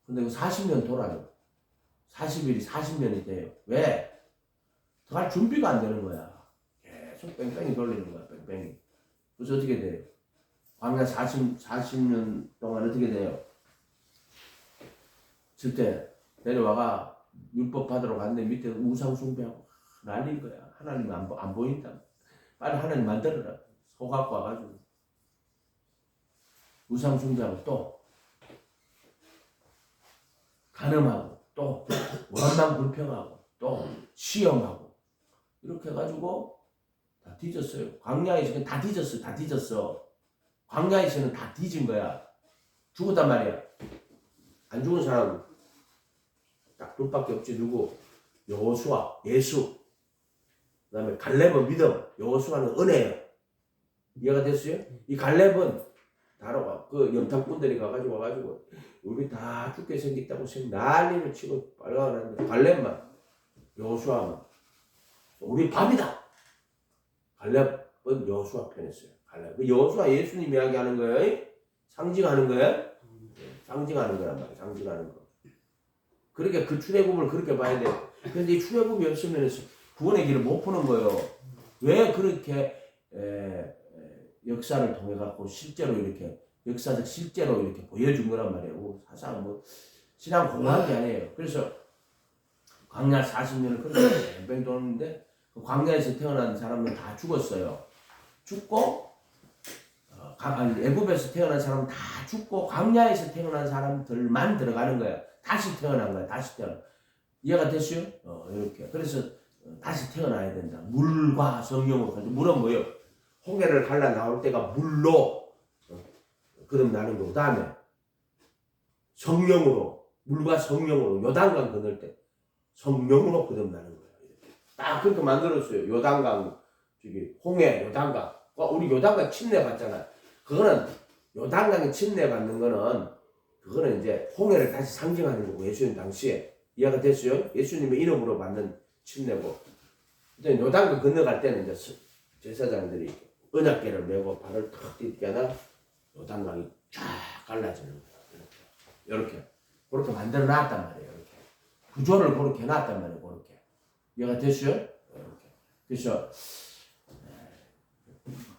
근데 그 40년 돌아요. 40일이 40년이 돼요. 왜? 더 할 준비가 안 되는 거야. 계속 뺑뺑이 돌리는 거야, 뺑뺑이. 그래서 어떻게 돼요? 광야 40년 동안 어떻게 돼요? 절대 내려와가 율법 받으러 갔는데 밑에 우상 숭배하고 난리인 거야. 하나님 안 보인다. 빨리 하나님 만들어라. 소 갖고 와가지고 우상 숭배하고, 또 간음하고, 또 원망 불평하고, 또 시험하고, 이렇게 해가지고 다 뒤졌어요. 광야에서는 다 뒤졌어. 광야에서는 다 뒤진 거야. 죽었단 말이야. 안 죽은 사람은 딱 둘밖에 없지. 누구? 여호수아, 예수. 그 다음에 갈렙은 믿음, 여호수아는 은혜예요. 이해가 됐어요? 이 갈렙은 다뤄가 그 염탐꾼들이 와가지고 우리 다 죽게 생겼다고 난리를 치고 빨아가는데, 갈렙만, 여호수아만 우리 밥이다. 갈렙은 여호수아 편했어요. 갈렙. 여호수아 예수님 이야기하는 거예요. 상징하는 거예요. 상징하는 거란 말이에요. 상징하는 거. 그러니까 그 출애굽을 그렇게 봐야 돼. 그런데 이 출애굽이 없으면 구원의 길을 못 푸는 거예요. 왜 그렇게 역사를 통해 갖고 실제로 이렇게 역사적 실제로 이렇게 보여준 거란 말이에요. 사상 신앙 공부한 게 아니에요. 그래서 광야 40년을 그렇게 뱅뱅 도는데, 그 광야에서 태어난 사람은 다 죽었어요. 죽고 애굽에서 태어난 사람은 다 죽고 광야에서 태어난 사람들만 들어가는 거야. 다시 태어난 거야. 다시 태어나. 이해가 됐어요? 이렇게. 그래서 다시 태어나야 된다. 물과 성령으로. 물은 뭐예요? 홍해를 갈라 나올 때가 물로 거듭나는 거고, 다음에 성령으로, 물과 성령으로 요단강 건널 때 성령으로 거듭나는 거예요. 딱 그렇게 만들었어요. 요단강, 저기 홍해, 요단강. 우리 요단강 침례 받잖아. 그거는 요단강에 침례 받는 거는 그거는 이제 홍해를 다시 상징하는 거고, 예수님 당시에 이해가 됐어요? 예수님의 이름으로 받는 침례고. 근데 요단강 건너갈 때는 이제 제사장들이 언약궤를 메고 발을 탁 딛거나 요단강이 쫙 갈라지는 거예요. 이렇게 그렇게 만들어 놨단 말이에요. 이렇게 구조를 그렇게 해놨단 말이에요. 그렇게 이해가 됐어요? 이렇게. 그래서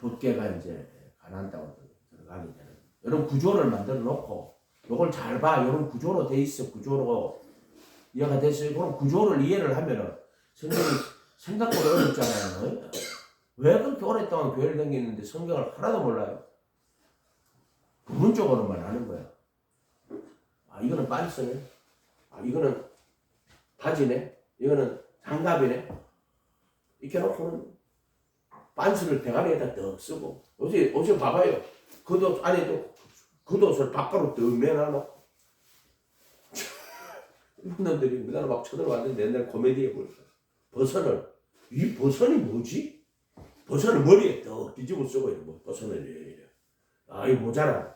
법궤가 이제 가나안 땅으로 들어가게 되는 이런 구조를 만들어 놓고 요걸 잘 봐. 이런 구조로 돼 있어. 구조로 이해가 됐어요? 그런 구조를 이해를 하면은 성경이 생각보다 어렵잖아요. 왜 그렇게 오랫동안 교회를 다니는데 성경을 하나도 몰라요? 부분적으로만 아는 거야. 아, 이거는 빤스네. 아, 이거는 바지네. 이거는 장갑이네. 이렇게 놓고는 빤스를 대가리에다 떡 쓰고. 어제 봐봐요. 겉옷 안에도 겉옷을 밖으로 떡 내놔놓고. 이런 놈들이 나를 막 쳐들어왔는데 옛날 코미디에 보니까 이 버선이 뭐지? 버선을 머리에 떡 뒤집어 쓰고 이래. 버선을 이래. 아, 이거 모자라.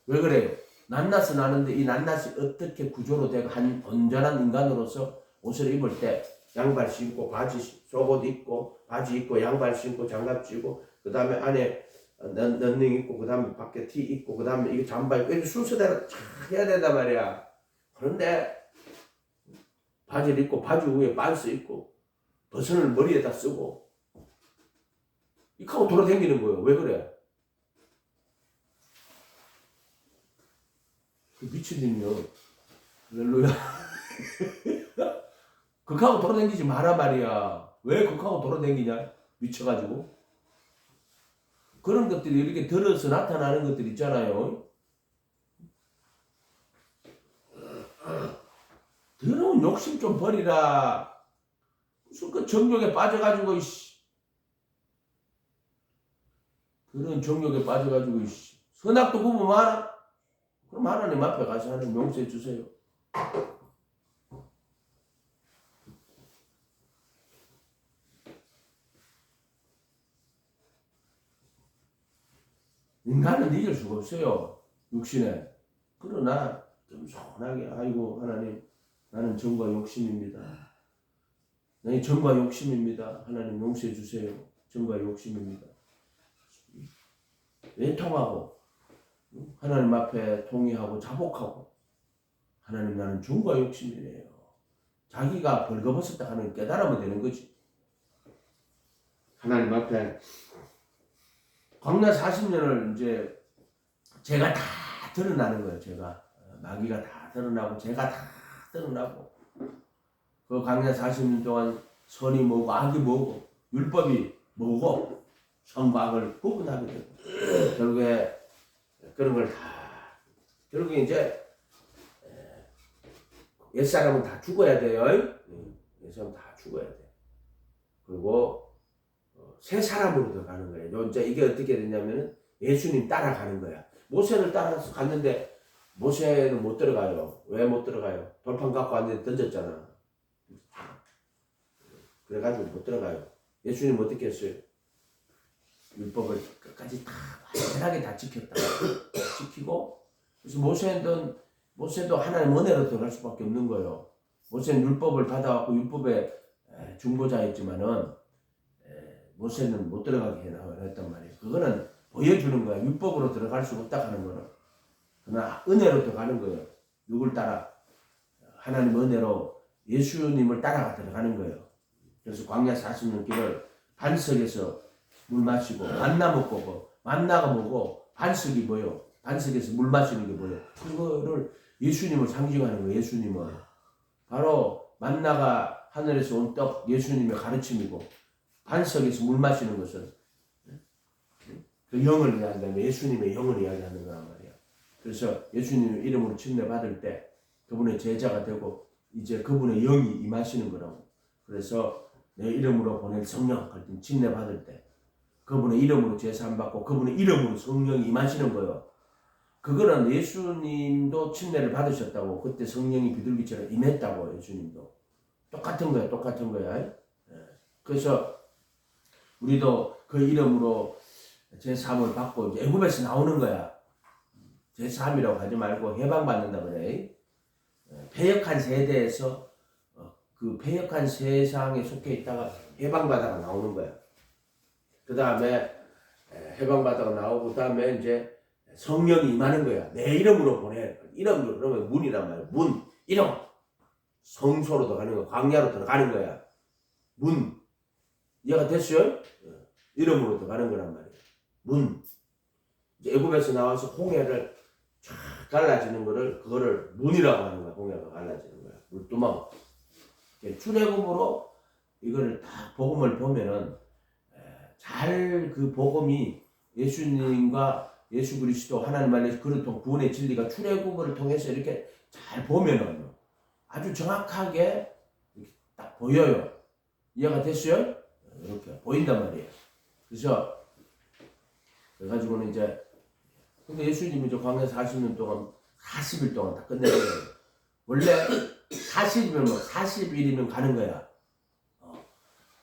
왜 그래요? 낱낱은 아는데 이 낱낱이 어떻게 구조로 되고 한 온전한 인간으로서 옷을 입을 때 양발 신고 바지 속옷 입고 바지 입고 양발 신고 장갑 쥐고 그 다음에 안에 런닝 입고 그 다음에 밖에 티 입고 그 다음에 이거 잠바 입고 이렇게 순서대로 쫙 해야 된단 말이야. 그런데 바지를 입고 바지 위에 반스 입고 버선을 머리에다 쓰고 이렇게 하고 돌아다니는 거예요. 왜 그래? 그 미친놈이요. 할렐루야. 극하고 돌아다니지 마라 말이야. 왜 극하고 돌아다니냐? 미쳐가지고. 그런 것들이 이렇게 들어서 나타나는 것들 있잖아요. 더러운 욕심 좀 버리라. 무슨 그 정욕에 빠져가지고 그런 정욕에 빠져가지고 선악도 구분 많아. 그럼 하나님 앞에 가서 하나님 용서해 주세요. 인간은 이길 수가 없어요. 육신에. 그러나 좀 손하게 아이고 하나님 나는 정과 욕심입니다. 나는 정과 욕심입니다. 하나님 용서해 주세요. 정과 욕심입니다. 외통하고 하나님 앞에 통회하고 자복하고 하나님 나는 정과 욕심이래요. 자기가 벌거벗었다 하는 깨달으면 되는 거지. 하나님 앞에 광야 40년을 이제 제가 다 드러나는 거예요. 제가 마귀가 다 드러나고 제가 다 드러나고 그 광야 40년 동안 선이 뭐고 악이 뭐고 율법이 뭐고 선과 악을 구분하게 되고 결국에 그런 걸 다 결국에 이제 옛사람은 다 죽어야 돼요. 옛사람은 다 죽어야 돼. 그리고 새 사람으로 들어가는 거예요. 이제 이게 어떻게 되냐면은 예수님 따라가는 거야. 모세를 따라서 갔는데 모세는 못 들어가요. 왜 못 들어가요? 돌판 갖고 왔는데 던졌잖아. 그래가지고 못 들어가요. 예수님 어떻게 했어요? 율법을 끝까지 다 완전하게 다 지켰다. 지키고 그래서 모세도 하나님 은혜로 들어갈 수밖에 없는 거예요. 모세는 율법을 받아갖고 율법의 중보자였지만은 모세는 못 들어가게 했단 말이에요. 그거는 보여주는 거야. 율법으로 들어갈 수 없다 하는 거는. 그러나 은혜로 들어가는 거예요. 누굴 따라? 하나님 은혜로 예수님을 따라가 들어가는 거예요. 그래서 광야 40년 길을 반석에서 물 마시고 만나 먹고 만나가 뭐고 반석이 뭐요? 반석에서 물 마시는 게 뭐요? 그거를 예수님을 상징하는 거예요. 예수님을. 바로 만나가 하늘에서 온 떡 예수님의 가르침이고 반석에서 물 마시는 것은 그 영을 이야기하면 예수님의 영을 이야기하는 거란 말이야. 그래서 예수님 이름으로 침례 받을 때 그분의 제자가 되고 이제 그분의 영이 임하시는 거라고. 그래서 내 이름으로 보낸 성령 같은 침례 받을 때 그분의 이름으로 제사함 받고 그분의 이름으로 성령이 임하시는 거예요. 그거는 예수님도 침례를 받으셨다고. 그때 성령이 비둘기처럼 임했다고. 예수님도 똑같은 거야, 똑같은 거야. 그래서 우리도 그 이름으로 제사함을 받고 이제 애굽에서 나오는 거야. 제사함이라고 하지 말고 해방받는다 그래. 패역한 세대에서 그 패역한 세상에 속해 있다가 해방받아가 나오는 거야. 그 다음에 해방받아가 나오고 그 다음에 이제 성령이 임하는 거야. 내 이름으로 보내. 이름으로 그러면 문이란 말이야. 문, 이름. 성소로 들어가는 거야. 광야로 들어가는 거야. 문. 이해가 됐어요? 이름으로 들어가는 거란 말이야. 문. 이제 애굽에서 나와서 홍해를 쫙 갈라지는 거를 그거를 문이라고 하는 거야. 홍해가 갈라지는 거야. 물두멍. 출애굽으로 이거를 다 복음을 보면은 잘 그 복음이 예수님과 예수 그리스도 하나님 안에서 그릇통 구원의 진리가 출애굽을 통해서 이렇게 잘 보면은 아주 정확하게 딱 보여요. 이해가 됐어요? 이렇게 보인단 말이에요. 그래서 그래가지고는 이제 근데 예수님이 저 광야 40년 동안 40일 동안 다 끝내버려요. 원래 40이면 뭐 40일이면 가는 거야.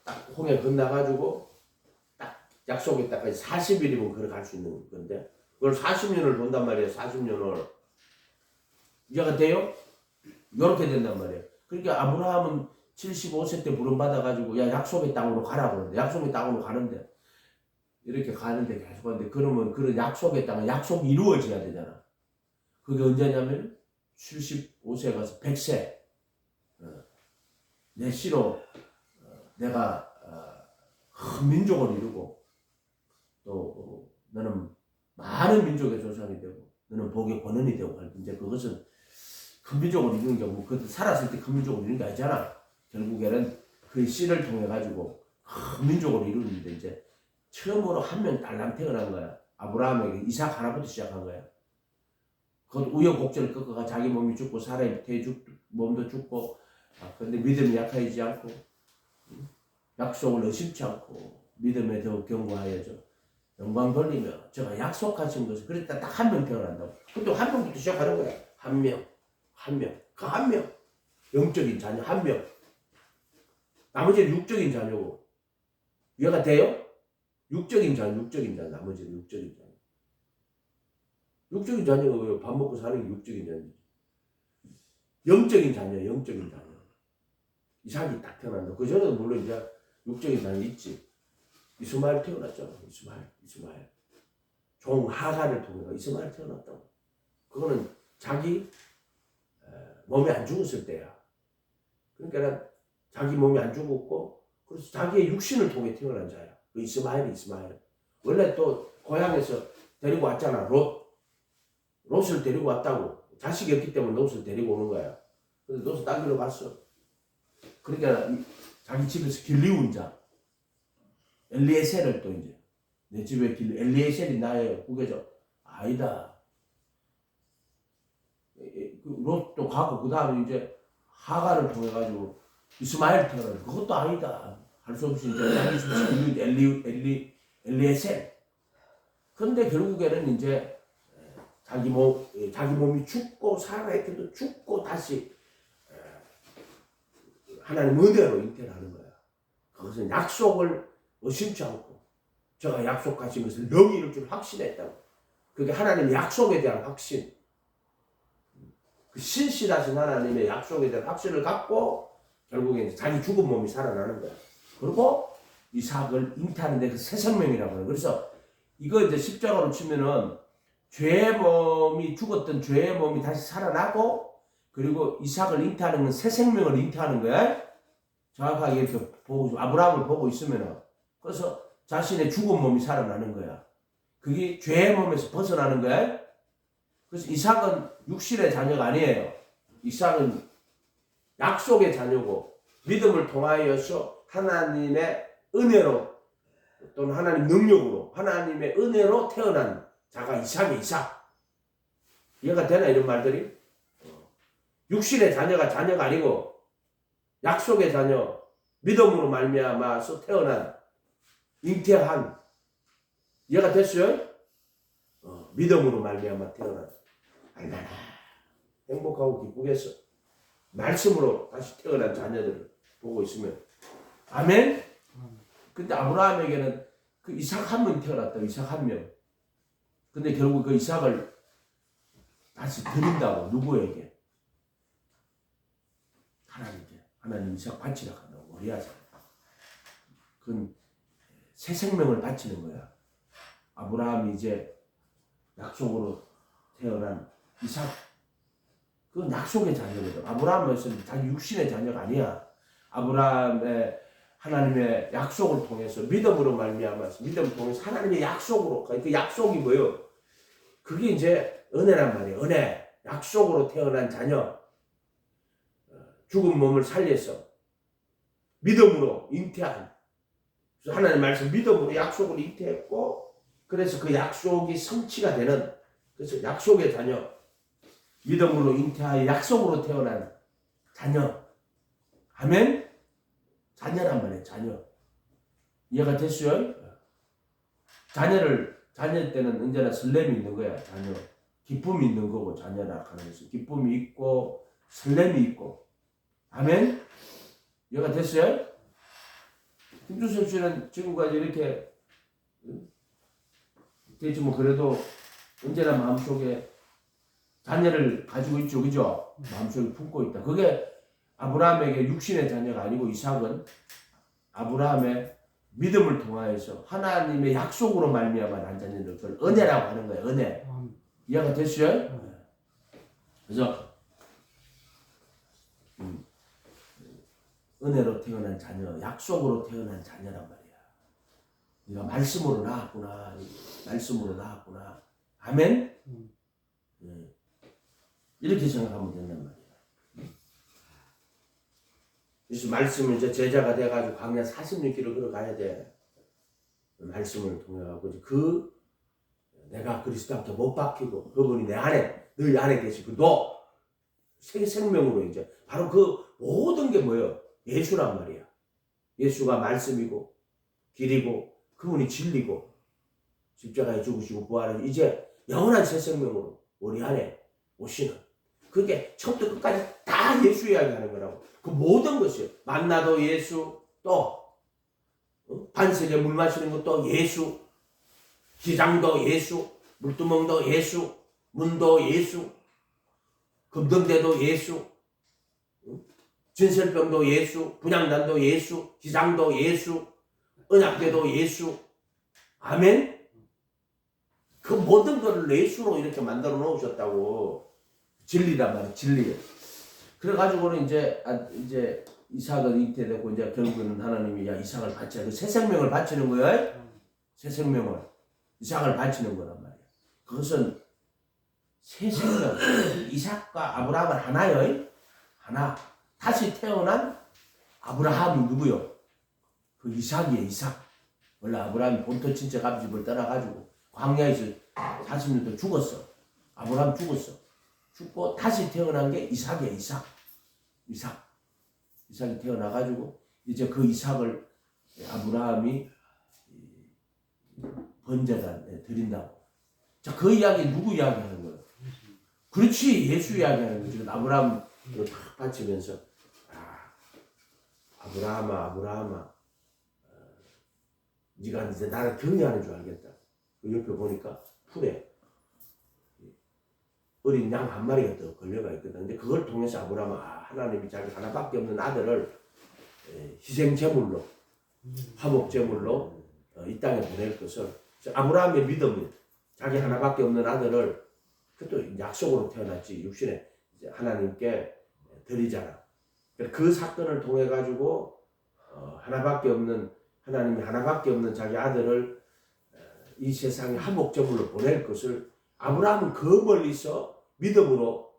딱 홍해 건너가지고 딱 약속의 땅까지 40일이면 그걸 갈 수 있는 건데 그걸 40년을 돈단 말이에요. 40년을. 이해가 돼요? 이렇게 된단 말이에요. 그러니까 아브라함은 75세 때 부름받아가지고 야 약속의 땅으로 가라고 그러는데 약속의 땅으로 가는데 이렇게 가는데 계속 가는데 그러면 그런 약속의 땅은 약속이 이루어져야 되잖아. 그게 언제냐면 75세 가서 100세 내 씨로 내가 큰 민족을 이루고 또 너는 많은 민족의 조상이 되고 너는 복의 권원이 되고 할 텐데 그것은 큰 민족을 이루는 게 뭐 그것도 살았을 때 큰 민족을 이루는 게 아니잖아. 결국에는 그 씨를 통해 가지고 큰 민족을 이루는데 이제 처음으로 한 명 딸랑 태어난 거야. 아브라함에게 이삭 하나부터 시작한 거야. 그것 우여곡절을 겪어가 자기 몸이 죽고 사람이 몸도 죽고 근데 믿음이 약해지지 않고 약속을 의심치 않고 믿음에 더욱 견고하여져 영광 돌리며 제가 약속하신 것을 그랬다 딱 한 명 태어난다고. 근데 한 명부터 시작하는 거야. 한 명. 그 한 명. 영적인 자녀 한 명. 나머지는 육적인 자녀고. 이해가 돼요? 육적인 자녀. 나머지는 육적인 자녀. 육적인 자녀가 왜 밥 먹고 사는 게 육적인 자녀지? 영적인 자녀. 이삭이 딱 태어난다. 그 전에도 물론 이제 육적인 자녀 있지. 이스마엘 태어났잖아. 이스마엘. 종 하가를 통해서 이스마엘 태어났다고. 그거는 자기 몸이 안 죽었을 때야. 그러니까 자기 몸이 안 죽었고 그래서 자기의 육신을 통해 태어난 자야. 그 이스마엘. 원래 또 고향에서 데리고 왔잖아. 롯을 데리고 왔다고. 자식이 없기 때문에 롯을 데리고 오는 거야. 그래서 롯을 딴 길로 갔어. 그러니까 자기 집에서 길리운 자 엘리에셀을 또 이제 내 집에 엘리에셀이 나의 후계자 아니다. 롯도 가고 그 다음에 이제 하가를 통해 가지고 이스마엘 태어나는 그것도 아니다. 할 수 없이 이제 자기 집에서 엘리에셀. 그런데 결국에는 이제 자기 몸이 죽고 살아있게도 죽고 다시 하나님 은혜로 잉태하는 거야. 그것은 약속을 의심치 않고 제가 약속하신 것을 능히 이룰 줄 확신했다고. 그게 하나님의 약속에 대한 확신. 그 신실하신 하나님의 약속에 대한 확신을 갖고 결국에 이제 자기 죽은 몸이 살아나는 거야. 그리고 이삭을 잉태하는데 그 새 생명이라고 해요. 그래서 이거 이제 십자가로 치면은 죄의 몸이 죽었던 죄의 몸이 다시 살아나고 그리고 이삭을 잉태하는 건 새 생명을 잉태하는 거야. 정확하게 이렇게 보고 아브라함을 보고 있으면은 그래서 자신의 죽은 몸이 살아나는 거야. 그게 죄의 몸에서 벗어나는 거야. 그래서 이삭은 육신의 자녀가 아니에요. 이삭은 약속의 자녀고 믿음을 통하여서 하나님의 은혜로 또는 하나님 능력으로 하나님의 은혜로 태어난 자가 이삭이 이삭. 이해가 되나 이런 말들이? 육신의 자녀가 자녀가 아니고 약속의 자녀, 믿음으로 말미암아서 태어난 잉태한. 이해가 됐어요? 믿음으로 말미암아 태어난 얼마나 행복하고 기쁘겠어. 말씀으로 다시 태어난 자녀들을 보고 있으면. 아멘? 근데 아브라함에게는 그 이삭 한 명 태어났다. 이삭 한 명. 근데 결국 그 이삭을 다시 드린다고. 누구에게? 하나님께. 하나님 이삭 바치라고 한다고. 머리하자. 그건 새 생명을 바치는 거야. 아브라함이 이제 약속으로 태어난 이삭. 그건 약속의 자녀거든. 아브라함은 자기 육신의 자녀가 아니야. 아브라함의 하나님의 약속을 통해서 믿음으로 말미암아서 믿음을 통해서 하나님의 약속으로. 그 약속이 뭐예요? 그게 이제 은혜란 말이에요. 은혜. 약속으로 태어난 자녀. 죽은 몸을 살려서 믿음으로 잉태한. 하나님 말씀 믿음으로 약속을 잉태했고, 그래서 그 약속이 성취가 되는, 그래서 약속의 자녀. 믿음으로 잉태하여 약속으로 태어난 자녀. 아멘? 자녀란 말이에요. 자녀. 이해가 됐어요? 자녀 때는 언제나 설렘이 있는 거야. 자녀. 기쁨이 있는 거고, 자녀라 하는 것은. 기쁨이 있고 설렘이 있고. 아멘? 이해가 됐어요? 김주선 씨는 지금까지 이렇게 되지 뭐 그래도 언제나 마음속에 자녀를 가지고 있죠. 그죠? 마음속에 품고 있다. 그게 아브라함에게 육신의 자녀가 아니고 이삭은 아브라함의 믿음을 통하여서 하나님의 약속으로 말미암아 난 자녀들. 그걸 은혜라고 하는 거예요. 은혜. 이해가 됐어요? 그래서 은혜로 태어난 자녀, 약속으로 태어난 자녀란 말이야. 네가 말씀으로 낳았구나. 말씀으로 낳았구나. 아멘? 이렇게 생각하면 된단 말이야. 그래서 말씀을 이제 제자가 돼가지고 광야 46km 걸어가야 돼. 말씀을 통해가지고 내가 그리스도 앞에 못 박히고 그분이 내 안에, 너희 안에 계시고 너 새 생명으로 이제 바로 그 모든 게 뭐예요? 예수란 말이야. 예수가 말씀이고 길이고 그분이 진리고 십자가에 죽으시고 부활하시고 이제 영원한 새 생명으로 우리 안에 오시는, 그게 처음부터 끝까지 다 예수 이야기하는 거라고. 그 모든 것이요. 만나도 예수, 또 반석에 물 마시는 것도 예수, 기장도 예수, 물두멍도 예수, 문도 예수, 금등대도 예수, 진설병도 예수, 분향단도 예수, 기장도 예수, 언약궤도 예수. 아멘? 그 모든 것을 예수로 이렇게 만들어 놓으셨다고. 진리란 말이야. 진리. 그래가지고는 이제 이삭은 잉태되고 이제 결국에는 하나님이 야 이삭을 바치라. 그 새 생명을 바치는 거야. 새 생명을. 이삭을 바치는 거란 말이야. 그것은 새 생명. 이삭과 아브라함은 하나요. 하나. 다시 태어난 아브라함이 누구요? 그 이삭이에요. 이삭. 원래 아브라함이 본토 친척 아버지를 떠나가지고 광야에서 40년 동안 죽었어. 아브라함 죽었어. 죽고 다시 태어난 게 이삭이에요. 이삭이 태어나가지고 이제 그 이삭을 아브라함이 번제단에 드린다고. 자, 그 이야기 누구 이야기하는 거예요? 그렇지, 예수 이야기하는 거죠. 지금 아브라함을 탁 바치면서 아브라함아, 네가 이제 나를 경외하는 줄 알겠다. 그 옆에 보니까 풀에 어린 양 한 마리가 더 걸려가 있거든. 근데 그걸 통해서 아브라함은 하나님이 자기 하나밖에 없는 아들을 희생 제물로, 화목 제물로 이 땅에 보낼 것을. 아브라함의 믿음이 자기 하나밖에 없는 아들을, 그것도 약속으로 태어났지 육신에 하나님께 드리잖아. 그 사건을 통해 가지고 하나밖에 없는 하나님이 하나밖에 없는 자기 아들을 이 세상에 화목 제물로 보낼 것을 아브라함은 그 멀리서 믿음으로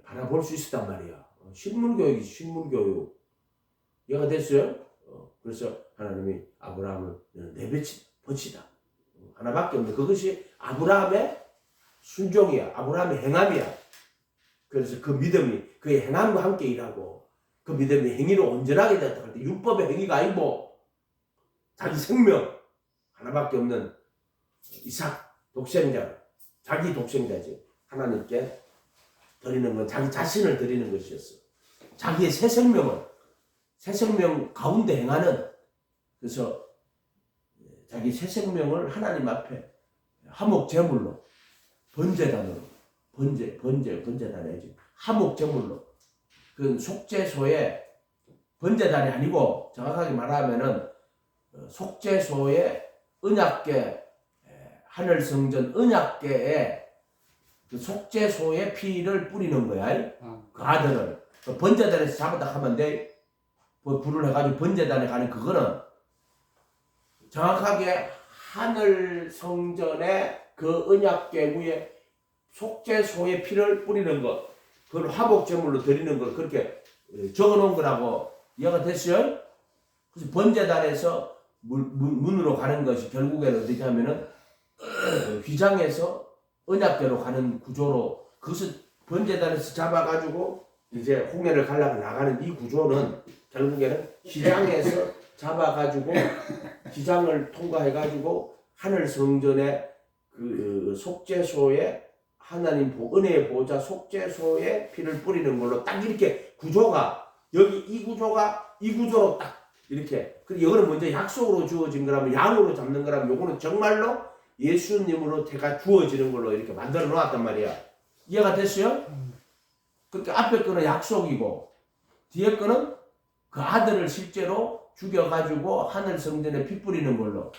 바라볼 수 있었단 말이야. 신물교육이지, 신물교육. 이해가 됐어요? 그래서 하나님이 아브라함을 내배친다. 것이다. 하나밖에 없는 그것이 아브라함의 순종이야. 아브라함의 행함이야. 그래서 그 믿음이 그의 행함과 함께 일하고 그 믿음이 행위로 온전하게 되었다 할 때 율법의 행위가 아니고 자기 생명 하나밖에 없는 이삭 독생자 자기 독생자지 하나님께 드리는 건 자기 자신을 드리는 것이었어. 자기의 새 생명을 새 생명 가운데 행하는 그래서 자기 새 생명을 하나님 앞에 화목 제물로 번제단으로 번제단이지 화목 제물로 그 속죄소에 번제단이 아니고 정확하게 말하면은 속죄소의 언약궤 하늘 성전 언약궤에 그 속죄소의 피를 뿌리는 거야. 그 아들을 그 번제단에서 잡았다 하면 돼. 불을 해가지고 번제단에 가는 그거는 정확하게 하늘 성전의 그 언약궤 위에 속죄소의 피를 뿌리는 것, 그걸 화목제물로 드리는 걸 그렇게 적어놓은 거라고 이해가 됐어요? 그래서 번제단에서 문으로 가는 것이 결국에는 어떻게 하면은 휘장에서 언약궤로 가는 구조로 그것을 번제단에서 잡아가지고 이제 홍해를 가려고 나가는 이 구조는 결국에는 휘장에서 잡아가지고 휘장을 통과해가지고 하늘 성전의 그 속죄소에 하나님 은혜의 보좌 속죄소에 피를 뿌리는 걸로 딱 이렇게 구조가 여기 이 구조로 딱 이렇게 그리고 이거는 먼저 약속으로 주어진 거라면 양으로 잡는 거라면 요거는 정말로 예수님으로 태가 주어지는 걸로 이렇게 만들어 놓았단 말이야. 이해가 됐어요? 그러니까 앞에 거는 약속이고 뒤에 거는 그 아들을 실제로 죽여가지고 하늘 성전에 피 뿌리는 걸로.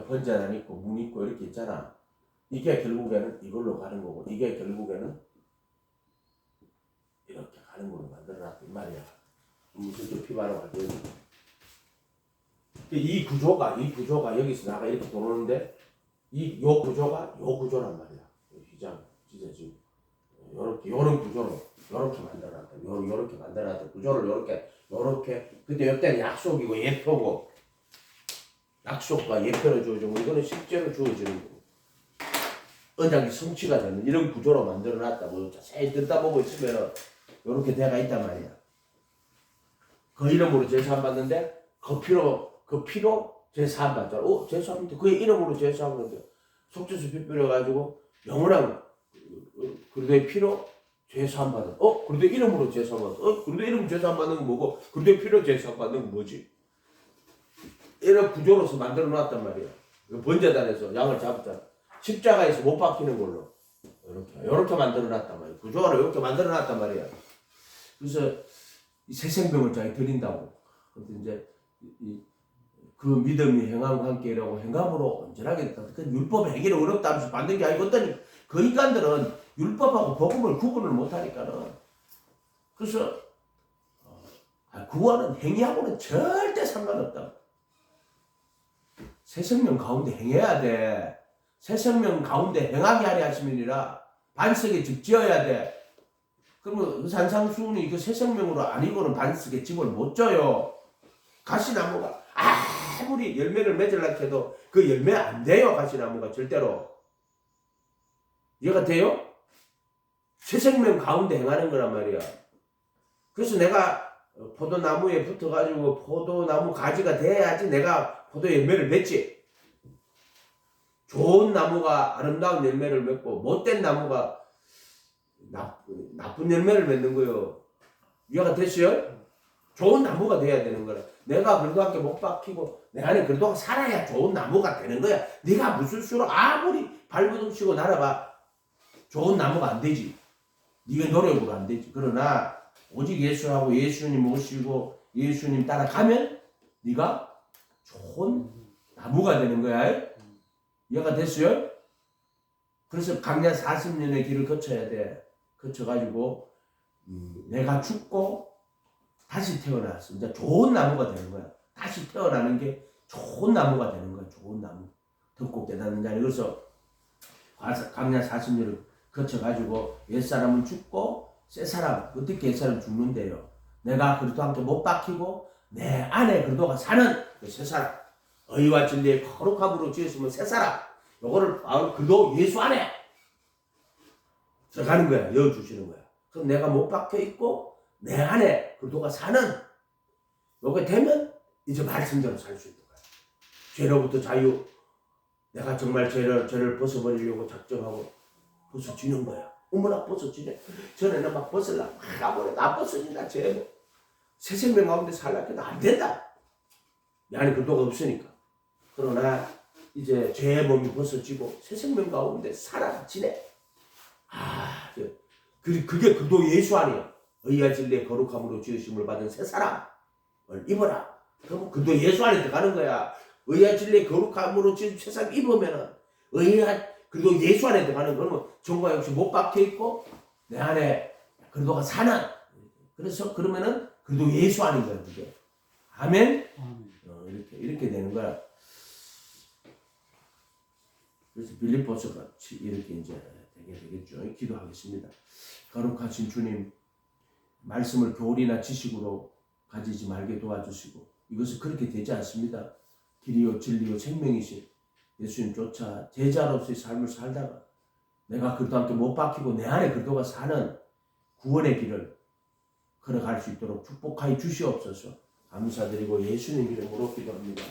번제단 있고 문 있고 이렇게 있잖아. 이게 결국에는 이걸로 가는 거고 이게 결국에는 이렇게 가는 걸로 만들어놨다 이 말이야. 무슨 피바로 갈 거지. 이 구조가 여기서 나가 이렇게 도는데 요 구조란 말이야. 휘장 진짜 지금 요런 구조로 요렇게 만들어놨다. 요렇게 만들어놨다. 구조를 요렇게 근데 이때는 약속이고 예표고 약속과 예표로 주어지고 이거는 실제로 주어지는 거고 언약이 성취가 되는 이런 구조로 만들어놨다고 자세히 듣다 보고 있으면 요렇게 돼가 있단 말이야. 그 이름으로 제사함 받는데 그 피로 제사함 받잖아. 제사함인데 그의 이름으로 제사함 받는데 속죄수 피 뿌려가지고 영원한 그리스도의 피로 제사함 받은. 그리스도의 이름으로 제사함 받은. 그리스도의 이름 제사함 받는 건 뭐고 그리스도의 피로 제사함 받는 건 뭐지? 이런 구조로서 만들어 놨단 말이야. 번제단에서 양을 잡았잖아. 십자가에서 못 박히는 걸로 이렇게 만들어 놨단 말이야. 구조를 이렇게 만들어 놨단 말이야. 그래서 이 새 생명을 자기 드린다고. 근데 이제 그 믿음이 행함과 함께 일하고 행함으로 온전하게 됐다. 그 율법의 행위를 어렵다 하면서 만든 게 아니고 어떤 그 인간들은 율법하고 복음을 구분을 못하니까는 그래서 구원은 행위하고는 절대 상관없다. 새 생명 가운데 행해야 돼. 새 생명 가운데 행하게 하려 하심이니라. 반석에 집 지어야 돼. 그러면 산상수훈이 그 새 생명으로 아니고는 반석에 집을 못 져요. 가시나무가 아무리 열매를 맺으려고 해도 그 열매 안 돼요. 가시나무가 절대로. 이해가 돼요? 새 생명 가운데 행하는 거란 말이야. 그래서 내가 포도나무에 붙어가지고 포도나무 가지가 돼야지 내가 포도 열매를 맺지. 좋은 나무가 아름다운 열매를 맺고 못된 나무가 나쁜 열매를 맺는 거예요. 이해가 됐어요? 좋은 나무가 돼야 되는 거라. 내가 그래도밖에 못 박히고 내 안에 그래도 살아야 좋은 나무가 되는 거야. 네가 무슨 수로 아무리 발버둥 치고 날아봐 좋은 나무가 안 되지. 네가 노력으로 안 되지. 그러나 오직 예수하고 예수님 모시고 예수님 따라가면 네가 좋은 나무가 되는 거야. 이해가 됐어요? 그래서 강야 40년의 길을 거쳐야 돼. 거쳐가지고 내가 죽고 다시 태어났어. 이제 좋은 나무가 되는 거야. 다시 태어나는 게 좋은 나무가 되는 거야. 좋은 나무. 덥고 깨닫는 자니. 그래서 광야 40년을 거쳐가지고 옛사람은 죽고 새사람 어떻게 옛사람 죽는데요. 내가 그리스도와 함께 못 박히고 내 안에 그리스도가 사는 그 새사람, 의와 진리의 거룩함으로 지었으면 새사람, 요거를 그리스도 예수 안에 들어가는 거야. 넣어주시는 거야. 그럼 내가 못 박혀 있고 내 안에 그리스도가 사는 요게 되면 이제 말씀대로 살 수 있는 거야. 죄로부터 자유. 내가 정말 죄를 벗어버리려고 작정하고 벗어지는 거야. 어머나 벗어지네. 전에는 막 벗으려고 하고 안 벗어진다. 죄. 새 생명 가운데 살려고 해도 안 된다. 내 안에 그리스도가 없으니까. 그러나 이제 죄의 몸이 벗어지고 새 생명 가운데 사라지네. 그게 그리스도 예수 아니야. 의와 진리의 거룩함으로 지으심을 받은 새 사람을 입어라. 그럼 그리스도 예수 안에 들어가는 거야. 의와 진리의 거룩함으로 지은 새 사람 입으면은 그리스도 예수 안에 들어가는 거는 정과 역시 못 박혀 있고 내 안에 그리스도가 사는. 그래서 그러면은 그리스도 예수 아닌 거야 그게. 아멘. 이렇게 되는 거야. 그래서 빌립보서 같이 이렇게 이제 되게 되겠죠. 기도하겠습니다. 거룩하신 주님, 말씀을 교리나 지식으로 가지지 말게 도와주시고 이것은 그렇게 되지 않습니다. 길이요 진리요 생명이신 예수님 쫓아 제자로서의 삶을 살다가 내가 그리스도 함께 못 박히고 내 안에 그리스도가 사는 구원의 길을 걸어갈 수 있도록 축복하여 주시옵소서. 감사드리고 예수님 이름으로 기도합니다.